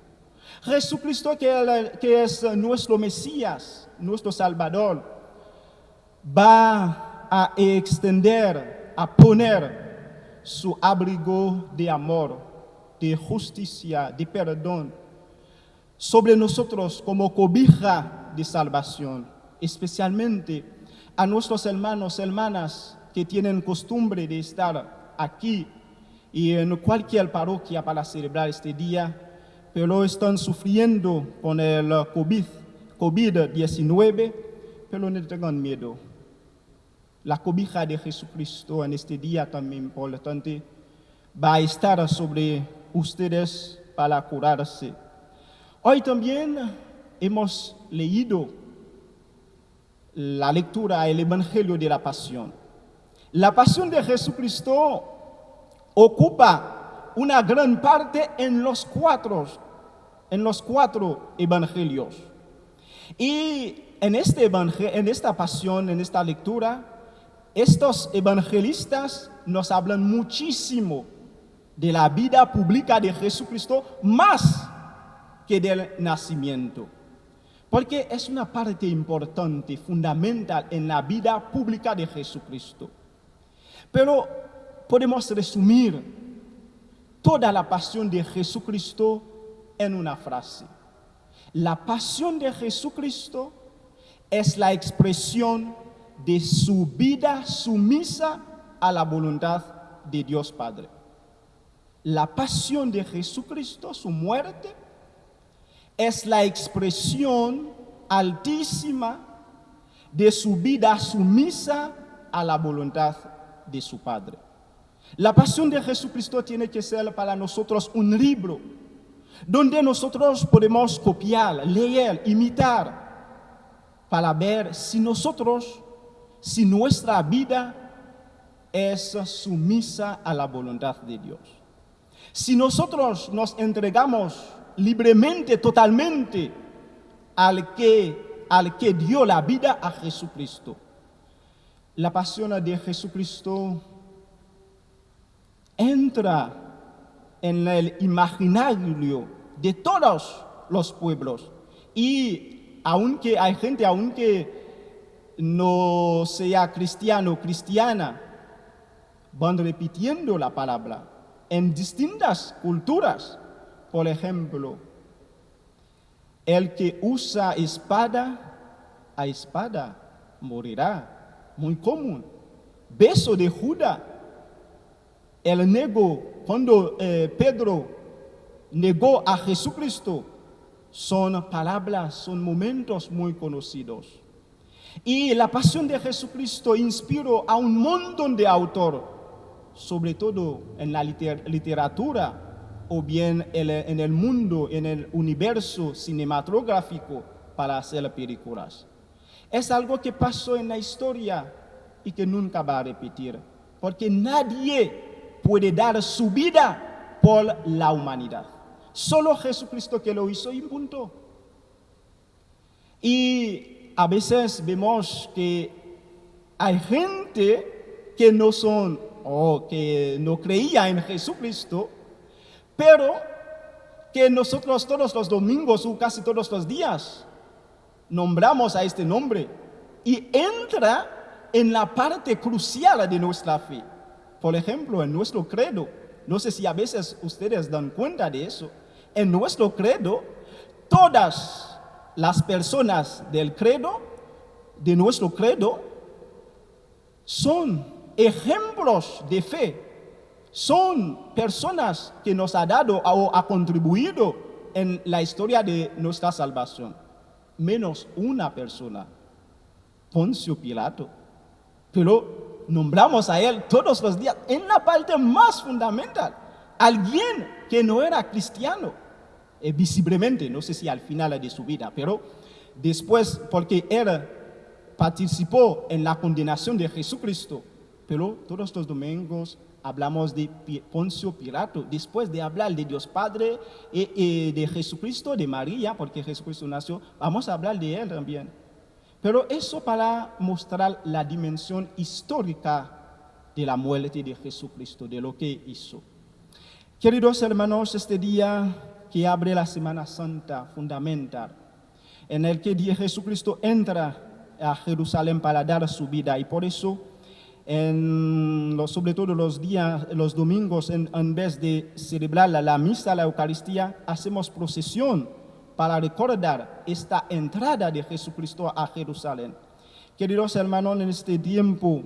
[SPEAKER 1] Jesucristo, que es nuestro Mesías, nuestro Salvador, va a extender, a poner su abrigo de amor, de justicia, de perdón sobre nosotros como cobija de salvación, especialmente a nuestros hermanos y hermanas que tienen costumbre de estar aquí y en cualquier parroquia para celebrar este día, pero están sufriendo con el COVID-19, pero no tengan miedo. La cobija de Jesucristo en este día también importante va a estar sobre ustedes para curarse. Hoy también hemos leído la lectura, el Evangelio de la Pasión. La Pasión de Jesucristo ocupa una gran parte en los cuatro evangelios. Y en esta pasión, en esta lectura, estos evangelistas nos hablan muchísimo de la vida pública de Jesucristo más que del nacimiento. Porque es una parte importante, fundamental en la vida pública de Jesucristo. Pero podemos resumir toda la pasión de Jesucristo en una frase. La pasión de Jesucristo es la expresión de su vida sumisa a la voluntad de Dios Padre. La pasión de Jesucristo, su muerte, es la expresión altísima de su vida sumisa a la voluntad de su Padre. La pasión de Jesucristo tiene que ser para nosotros un libro donde nosotros podemos copiar, leer, imitar, para ver si nuestra vida es sumisa a la voluntad de Dios. Si nosotros nos entregamos libremente, totalmente, al que dio la vida a Jesucristo. La pasión de Jesucristo entra en el imaginario de todos los pueblos. Y aunque hay gente, aunque no sea cristiano o cristiana, van repitiendo la palabra en distintas culturas. Por ejemplo, el que usa espada, a espada morirá. Muy común. Beso de Judas. El cuando Pedro negó a Jesucristo, son palabras, son momentos muy conocidos. Y la pasión de Jesucristo inspiró a un montón de autores, sobre todo en la literatura, o bien en el mundo, en el universo cinematográfico, para hacer películas. Es algo que pasó en la historia y que nunca va a repetir, porque nadie puede dar su vida por la humanidad. Solo Jesucristo que lo hizo y punto. Y a veces vemos que hay gente que no son o que no creía en Jesucristo, pero que nosotros todos los domingos o casi todos los días nombramos a este nombre y entra en la parte crucial de nuestra fe. Por ejemplo, en nuestro credo, no sé si a veces ustedes dan cuenta de eso, en nuestro credo, todas las personas del credo, de nuestro credo, son ejemplos de fe. Son personas que nos ha dado o ha contribuido en la historia de nuestra salvación. Menos una persona, Poncio Pilato. Pero nombramos a él todos los días en la parte más fundamental. Alguien que no era cristiano, visiblemente, no sé si al final de su vida, pero después, porque él participó en la condenación de Jesucristo. Pero todos los domingos hablamos de Poncio Pilato, después de hablar de Dios Padre y de Jesucristo, de María, porque Jesucristo nació, vamos a hablar de él también. Pero eso para mostrar la dimensión histórica de la muerte de Jesucristo, de lo que hizo. Queridos hermanos, este día que abre la Semana Santa fundamental, en el que Jesucristo entra a Jerusalén para dar su vida, y por eso sobre todo los domingos, en vez de celebrar la misa, la Eucaristía, hacemos procesión para recordar esta entrada de Jesucristo a Jerusalén. Queridos hermanos, en este tiempo,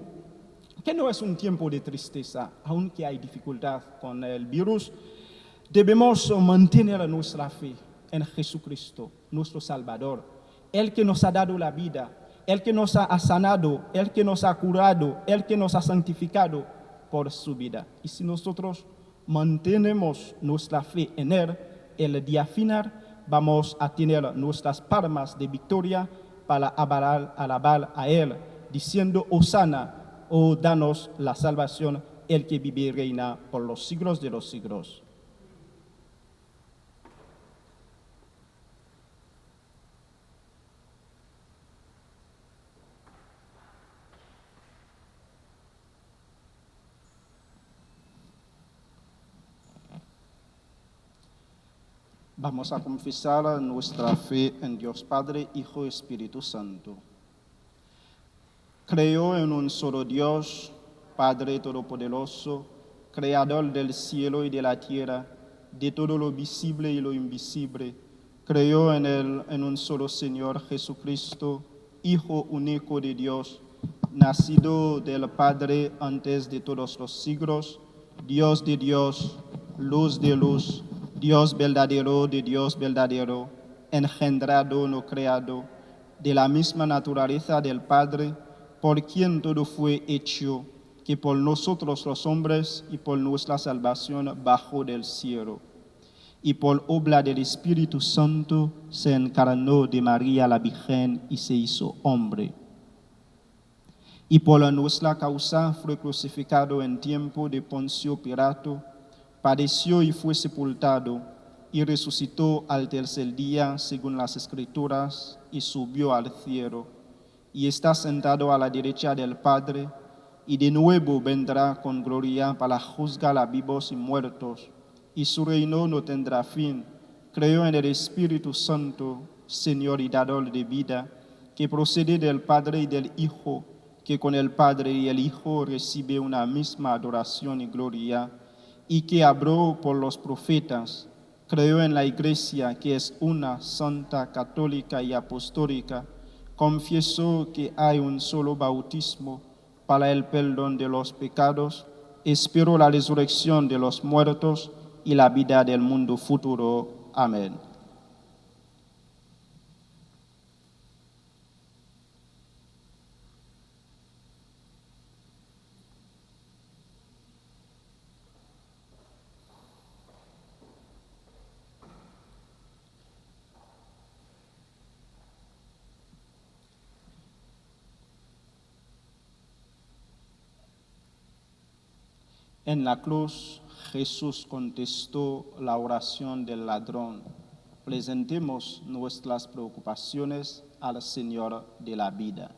[SPEAKER 1] que no es un tiempo de tristeza, aunque hay dificultad con el virus, debemos mantener nuestra fe en Jesucristo, nuestro Salvador, el que nos ha dado la vida, el que nos ha sanado, el que nos ha curado, el que nos ha santificado por su vida. Y si nosotros mantenemos nuestra fe en Él, el día final vamos a tener nuestras palmas de victoria para alabar a Él, diciendo: Hosana, oh danos la salvación, el que vive y reina por los siglos de los siglos. Vamos a confesar nuestra fe en Dios Padre, Hijo y Espíritu Santo. Creo en un solo Dios, Padre Todopoderoso, Creador del cielo y de la tierra, de todo lo visible y lo invisible. Creo en un solo Señor Jesucristo, Hijo único de Dios, nacido del Padre antes de todos los siglos, Dios de Dios, luz de luz, Dios verdadero de Dios verdadero, engendrado, no creado, de la misma naturaleza del Padre, por quien todo fue hecho, que por nosotros los hombres y por nuestra salvación bajó del cielo. Y por obra del Espíritu Santo se encarnó de María la Virgen y se hizo hombre. Y por nuestra causa fue crucificado en tiempo de Poncio Pilato, padeció y fue sepultado, y resucitó al tercer día según las Escrituras, y subió al cielo, y está sentado a la derecha del Padre, y de nuevo vendrá con gloria para juzgar a vivos y muertos, y su reino no tendrá fin. Creo en el Espíritu Santo, Señor y dador de vida, que procede del Padre y del Hijo, que con el Padre y el Hijo recibe una misma adoración y gloria, y que habló por los profetas. Creo en la Iglesia, que es una, santa, católica y apostólica. Confieso que hay un solo bautismo para el perdón de los pecados. Espero la resurrección de los muertos y la vida del mundo futuro. Amén. En la cruz, Jesús contestó la oración del ladrón. Presentemos nuestras preocupaciones al Señor de la vida.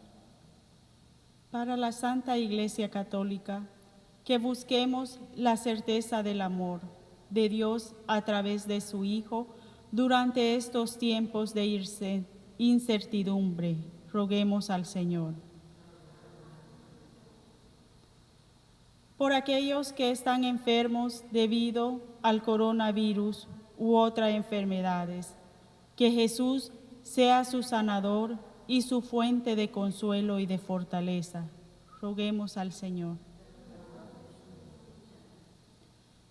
[SPEAKER 3] Para la Santa Iglesia Católica, que busquemos la certeza del amor de Dios a través de su Hijo durante estos tiempos de incertidumbre. Roguemos al Señor. Por aquellos que están enfermos debido al coronavirus u otras enfermedades, que Jesús sea su sanador y su fuente de consuelo y de fortaleza. Roguemos al Señor.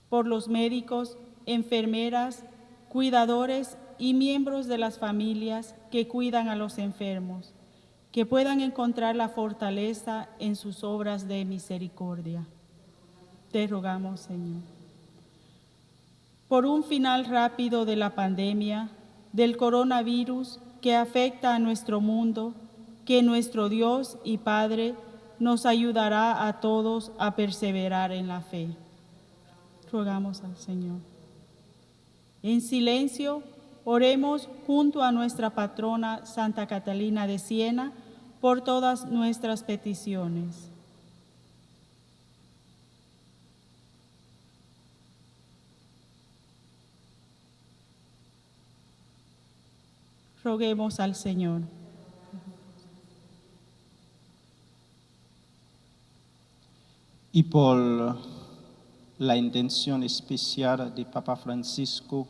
[SPEAKER 3] Por los médicos, enfermeras, cuidadores y miembros de las familias que cuidan a los enfermos, que puedan encontrar la fortaleza en sus obras de misericordia. Te rogamos, Señor. Por un final rápido de la pandemia, del coronavirus que afecta a nuestro mundo, que nuestro Dios y Padre nos ayudará a todos a perseverar en la fe. Rogamos al Señor. En silencio, oremos junto a nuestra patrona Santa Catalina de Siena por todas nuestras peticiones. Roguemos al Señor.
[SPEAKER 1] Y por la intención especial de Papa Francisco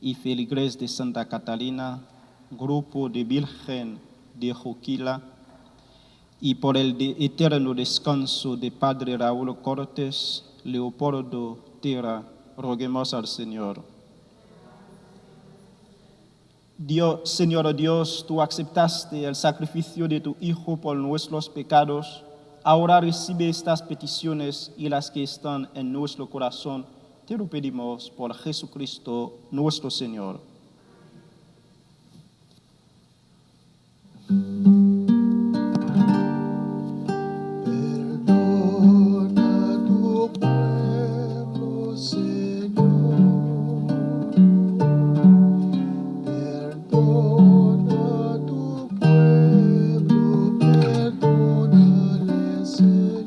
[SPEAKER 1] y feligres de Santa Catalina, grupo de Virgen de Joquila, y por el eterno descanso de Padre Raúl Cortés, Leopoldo Tera, roguemos al Señor. Señor Dios, tú aceptaste el sacrificio de tu Hijo por nuestros pecados. Ahora recibe estas peticiones y las que están en nuestro corazón. Te lo pedimos por Jesucristo nuestro Señor.
[SPEAKER 2] Perdona tu pueblo, Señor. Perdona tu pueblo, perdónale, Señor.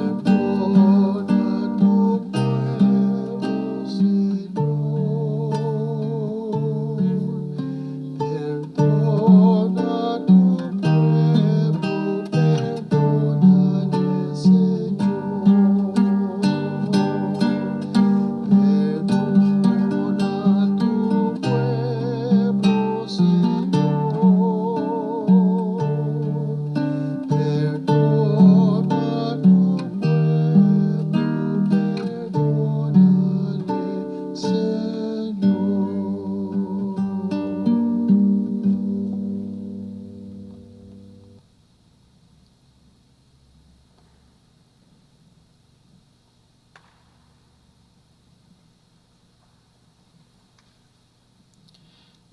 [SPEAKER 2] Perdona tu pueblo.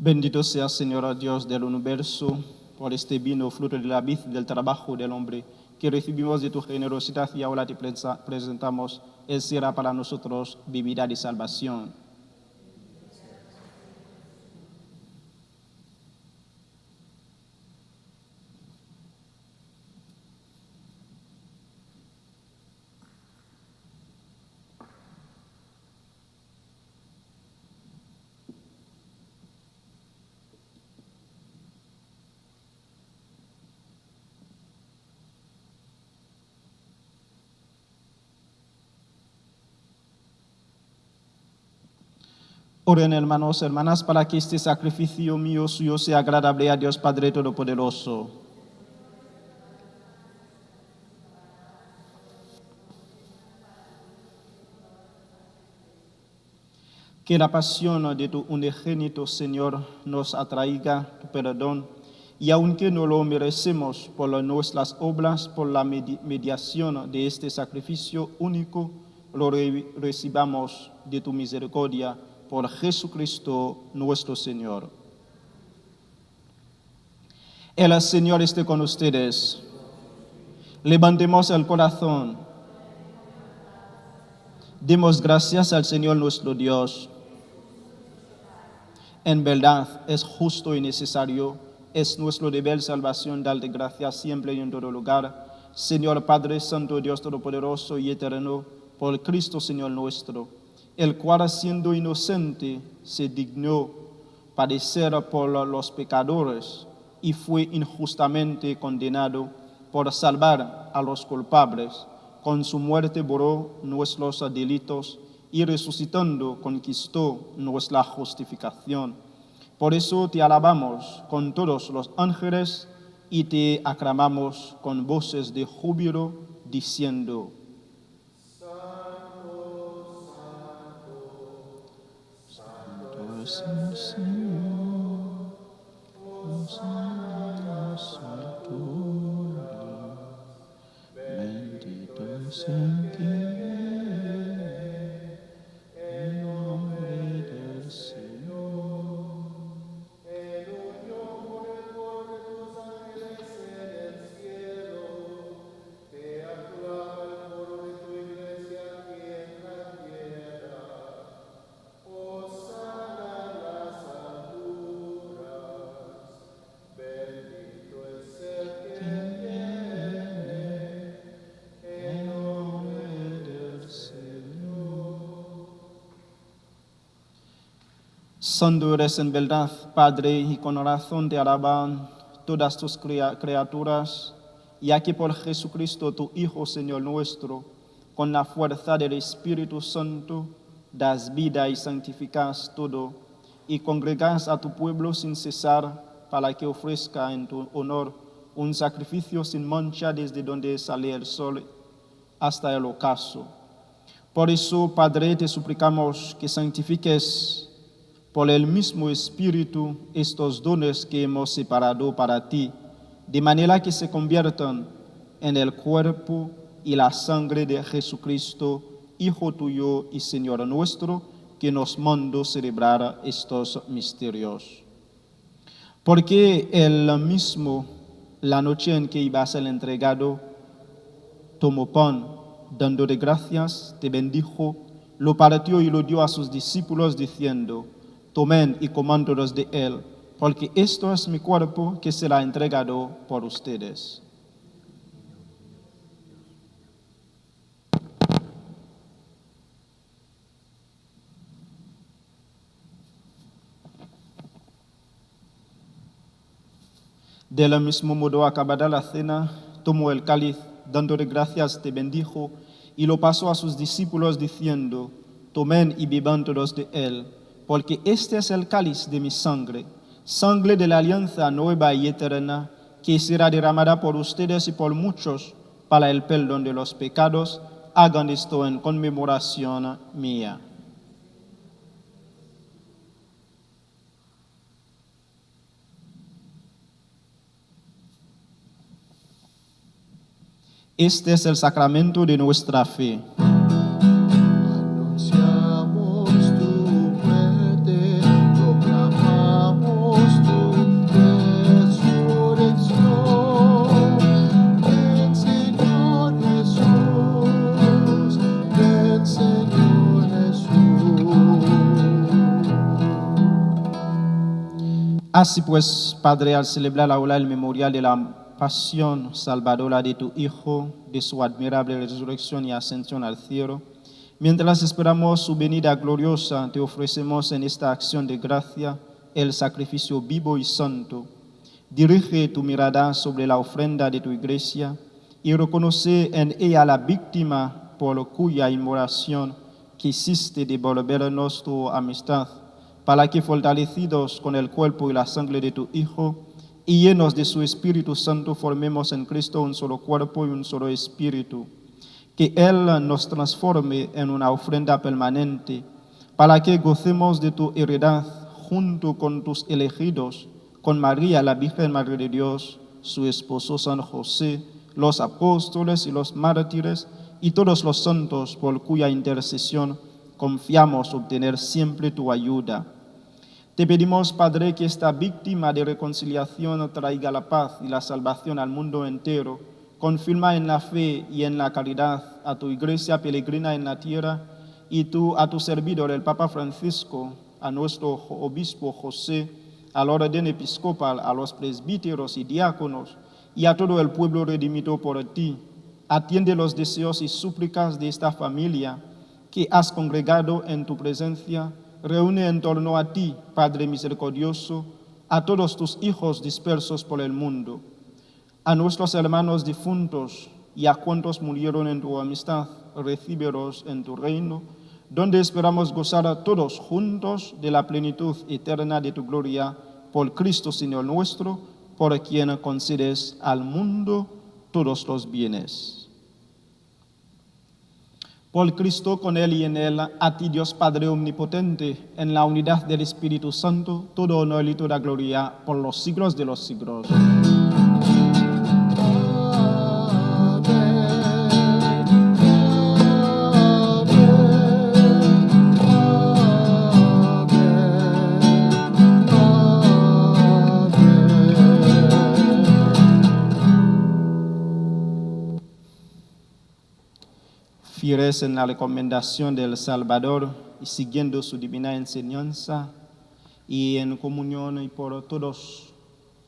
[SPEAKER 1] Bendito sea, Señor Dios del universo, por este vino, fruto de la vid del trabajo del hombre, que recibimos de tu generosidad y ahora te presentamos. Él será para nosotros bebida de salvación. Oren, hermanos, hermanas, para que este sacrificio mío suyo sea agradable a Dios Padre Todopoderoso. Que la pasión de tu unigénito Señor nos atraiga tu perdón, y aunque no lo merecemos por nuestras obras, por la mediación de este sacrificio único, lo recibamos de tu misericordia por Jesucristo nuestro Señor. El Señor esté con ustedes. Levantemos el corazón. Demos gracias al Señor nuestro Dios. En verdad es justo y necesario, es nuestro deber salvación darte gracias siempre y en todo lugar, Señor Padre Santo, Dios Todopoderoso y Eterno, por Cristo Señor nuestro, el cual siendo inocente se dignó padecer por los pecadores y fue injustamente condenado por salvar a los culpables. Con su muerte borró nuestros delitos y resucitando conquistó nuestra justificación. Por eso te alabamos con todos los ángeles y te aclamamos con voces de júbilo, diciendo: Santo es el Señor, Hosanna, santo, bendito es el que viene en nombre del Señor. Santo eres en verdad, Padre, y con razón te alaban todas tus criaturas, ya que por Jesucristo, tu Hijo, Señor nuestro, con la fuerza del Espíritu Santo, das vida y santificas todo, y congregas a tu pueblo sin cesar, para que ofrezca en tu honor un sacrificio sin mancha desde donde sale el sol hasta el ocaso. Por eso, Padre, te suplicamos que santifiques por el mismo Espíritu estos dones que hemos separado para ti, de manera que se conviertan en el cuerpo y la sangre de Jesucristo, Hijo tuyo y Señor nuestro, que nos mandó celebrar estos misterios. Porque él mismo, la noche en que iba a ser entregado, tomó pan, dando de gracias, te bendijo, lo partió y lo dio a sus discípulos, diciendo: Tomen y coman todos de él, porque esto es mi cuerpo que será entregado por ustedes. Del mismo modo, acabada la cena, tomó el cáliz, dando de gracias, te bendijo, y lo pasó a sus discípulos, diciendo: Tomen y beban todos de él, porque este es el cáliz de mi sangre, sangre de la alianza nueva y eterna, que será derramada por ustedes y por muchos para el perdón de los pecados. Hagan esto en conmemoración mía. Este es el sacramento de nuestra fe.
[SPEAKER 2] Anunciamos tu muerte, proclamamos
[SPEAKER 1] Así pues, Padre, al celebrar ahora el memorial de la pasión salvadora de tu Hijo, de su admirable resurrección y ascensión al cielo, mientras esperamos su venida gloriosa, te ofrecemos en esta acción de gracia el sacrificio vivo y santo. Dirige tu mirada sobre la ofrenda de tu iglesia y reconoce en ella la víctima por cuya inmolación quisiste devolvernos tu amistad, para que, fortalecidos con el cuerpo y la sangre de tu Hijo, y llenos de su Espíritu Santo, formemos en Cristo un solo cuerpo y un solo espíritu. Que Él nos transforme en una ofrenda permanente, para que gocemos de tu heredad junto con tus elegidos, con María, la Virgen Madre de Dios, su esposo San José, los apóstoles y los mártires, y todos los santos por cuya intercesión confiamos obtener siempre tu ayuda. Te pedimos, Padre, que esta víctima de reconciliación traiga la paz y la salvación al mundo entero. Confirma en la fe y en la caridad a tu iglesia peregrina en la tierra y tú a tu servidor, el Papa Francisco, a nuestro obispo José, al orden episcopal, a los presbíteros y diáconos y a todo el pueblo redimido por ti. Atiende los deseos y súplicas de esta familia que has congregado en tu presencia. Reúne en torno a ti, Padre misericordioso, a todos tus hijos dispersos por el mundo, a nuestros hermanos difuntos y a cuantos murieron en tu amistad, recíbelos en tu reino, donde esperamos gozar todos juntos de la plenitud eterna de tu gloria, por Cristo Señor nuestro, por quien concedes al mundo todos los bienes. Por Cristo, con Él y en Él, a ti Dios Padre Omnipotente, en la unidad del Espíritu Santo, todo honor y toda gloria por los siglos de los siglos. Fieles en la recomendación del Salvador y siguiendo su divina enseñanza y en comunión y por todos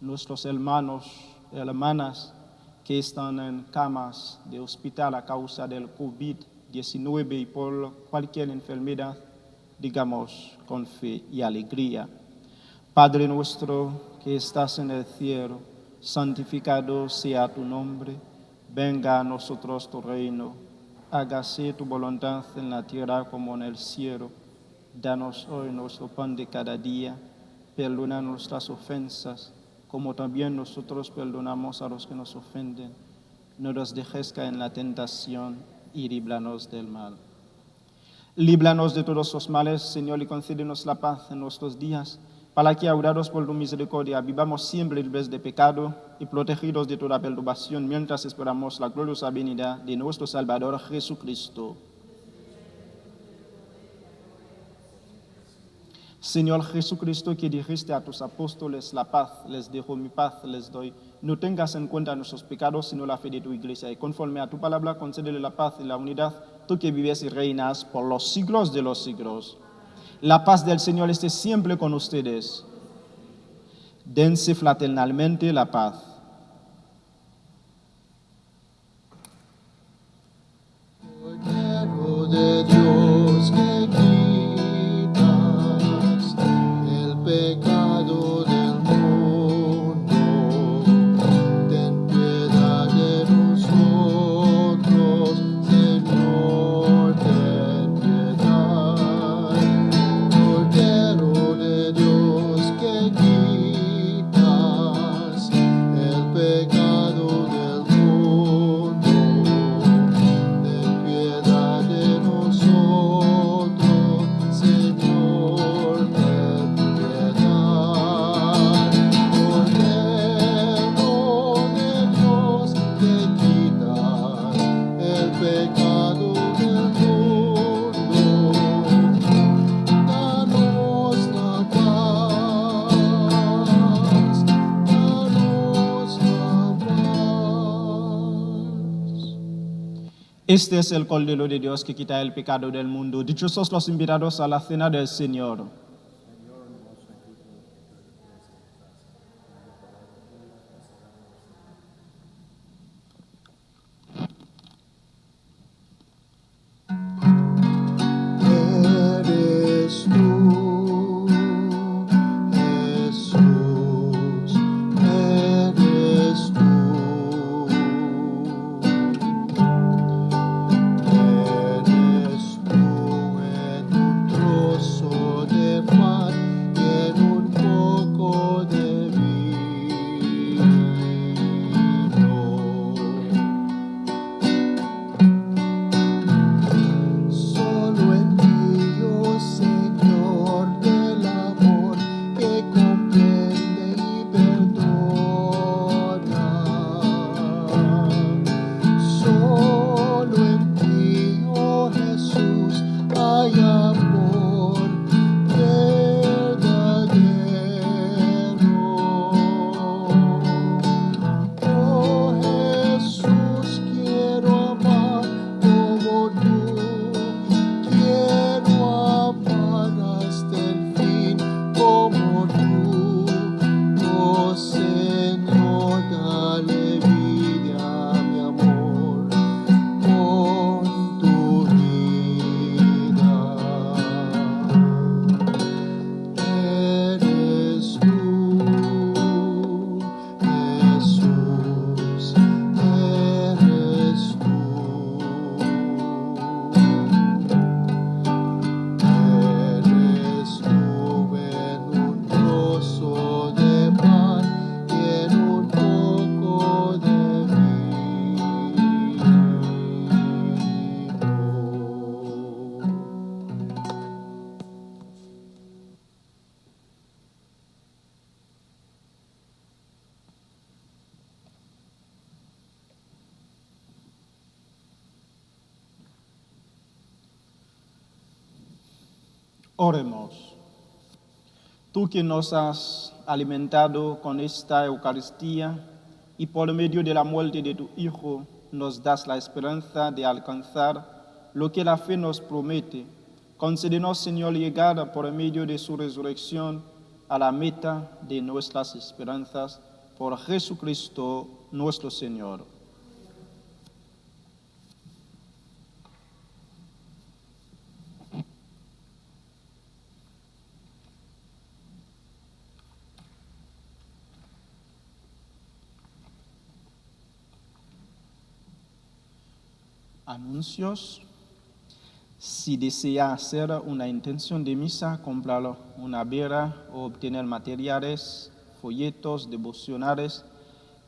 [SPEAKER 1] nuestros hermanos y hermanas que están en camas de hospital a causa del COVID-19 y por cualquier enfermedad, digamos con fe y alegría. Padre nuestro que estás en el cielo, santificado sea tu nombre, venga a nosotros tu reino. Hágase tu voluntad en la tierra como en el cielo. Danos hoy nuestro pan de cada día. Perdona nuestras ofensas, como también nosotros perdonamos a los que nos ofenden. No nos dejes caer en la tentación y líbranos del mal. Líbranos de todos los males, Señor, y concédenos la paz en nuestros días, para que, ayudados por tu misericordia, vivamos siempre libres de pecado y protegidos de toda perturbación, mientras esperamos la gloriosa venida de nuestro Salvador Jesucristo. Señor Jesucristo, que dijiste a tus apóstoles, la paz les dejo, mi paz les doy. No tengas en cuenta nuestros pecados, sino la fe de tu iglesia. Y conforme a tu palabra, concédele la paz y la unidad, tú que vives y reinas por los siglos de los siglos. La paz del Señor esté siempre con ustedes. Dense fraternalmente la paz.
[SPEAKER 2] Cordero de Dios que quitas el pecado del mundo, ten piedad de nosotros, Señor, ten piedad. Cordero de Dios que quitas el pecado del mundo, ten piedad de nosotros, Señor, ten piedad. Cordero de Dios que quitas el pecado del mundo, danos la paz, danos la paz.
[SPEAKER 1] Este es el Cordero de Dios que quita el pecado del mundo. Dichosos los invitados a la cena del Señor. Oremos. Tú que nos has alimentado con esta Eucaristía y por medio de la muerte de tu Hijo nos das la esperanza de alcanzar lo que la fe nos promete, concédenos, Señor, llegar por medio de su resurrección a la meta de nuestras esperanzas, por Jesucristo nuestro Señor. Anuncios. Si desea hacer una intención de misa, comprar una Biblia o obtener materiales, folletos, devocionales,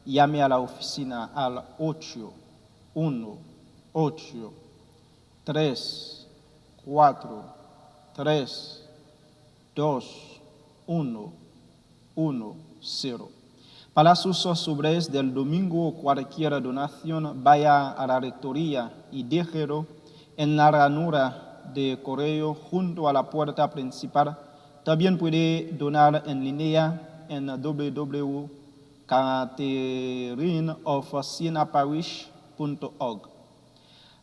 [SPEAKER 1] llame a la oficina al 818-3-4-3-2-1-1-0. Para sus sobres del domingo o cualquier donación, vaya a la rectoría y déjelo en la ranura de correo junto a la puerta principal. También puede donar en línea en www.catherineofsienaparish.org.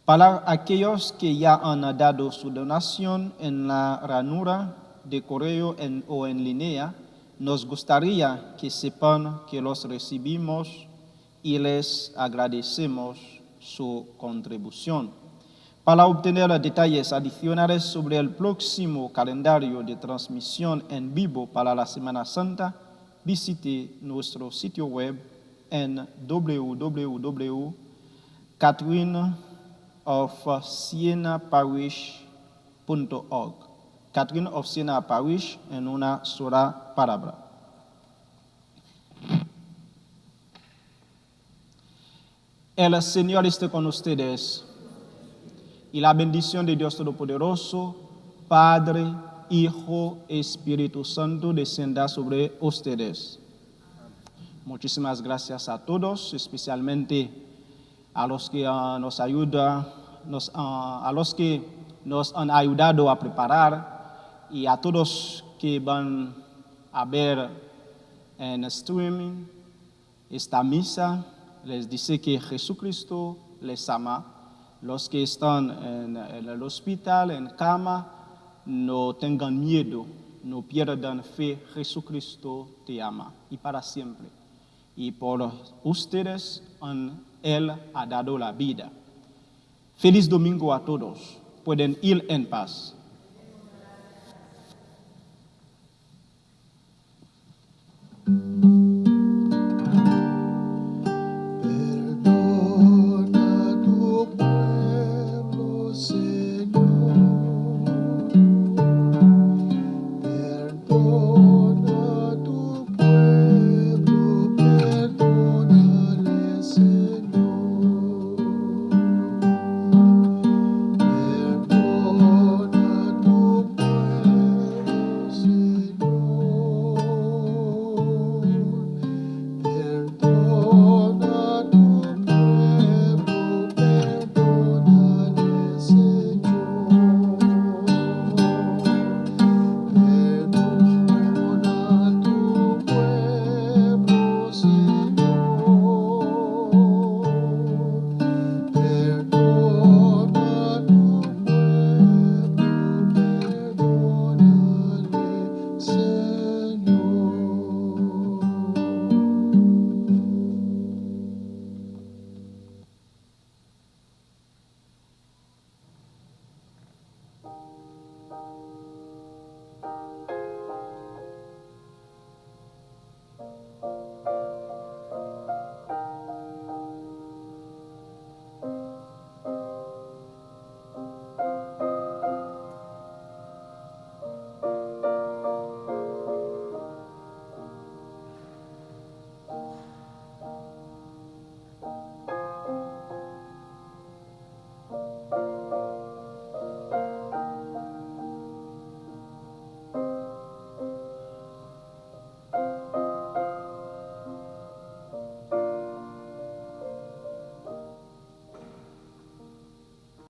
[SPEAKER 1] Para aquellos que ya han dado su donación en la ranura de correo o en línea, nos gustaría que sepan que los recibimos y les agradecemos su contribución. Para obtener detalles adicionales sobre el próximo calendario de transmisión en vivo para la Semana Santa, visite nuestro sitio web en www.catherineofsienaparish.org. Catherine of Siena Parish en una sola palabra. El Señor esté con ustedes y la bendición de Dios Todopoderoso, Padre, Hijo, Espíritu Santo, descienda sobre ustedes. Muchísimas gracias a todos, especialmente a los que nos ayudan, a los que nos han ayudado a preparar, y a todos que van a ver en streaming esta misa. Les dice que Jesucristo les ama. Los que están en el hospital, en cama, no tengan miedo, no pierdan fe. Jesucristo te ama y para siempre. Y por ustedes, Él ha dado la vida. Feliz domingo a todos. Pueden ir en paz.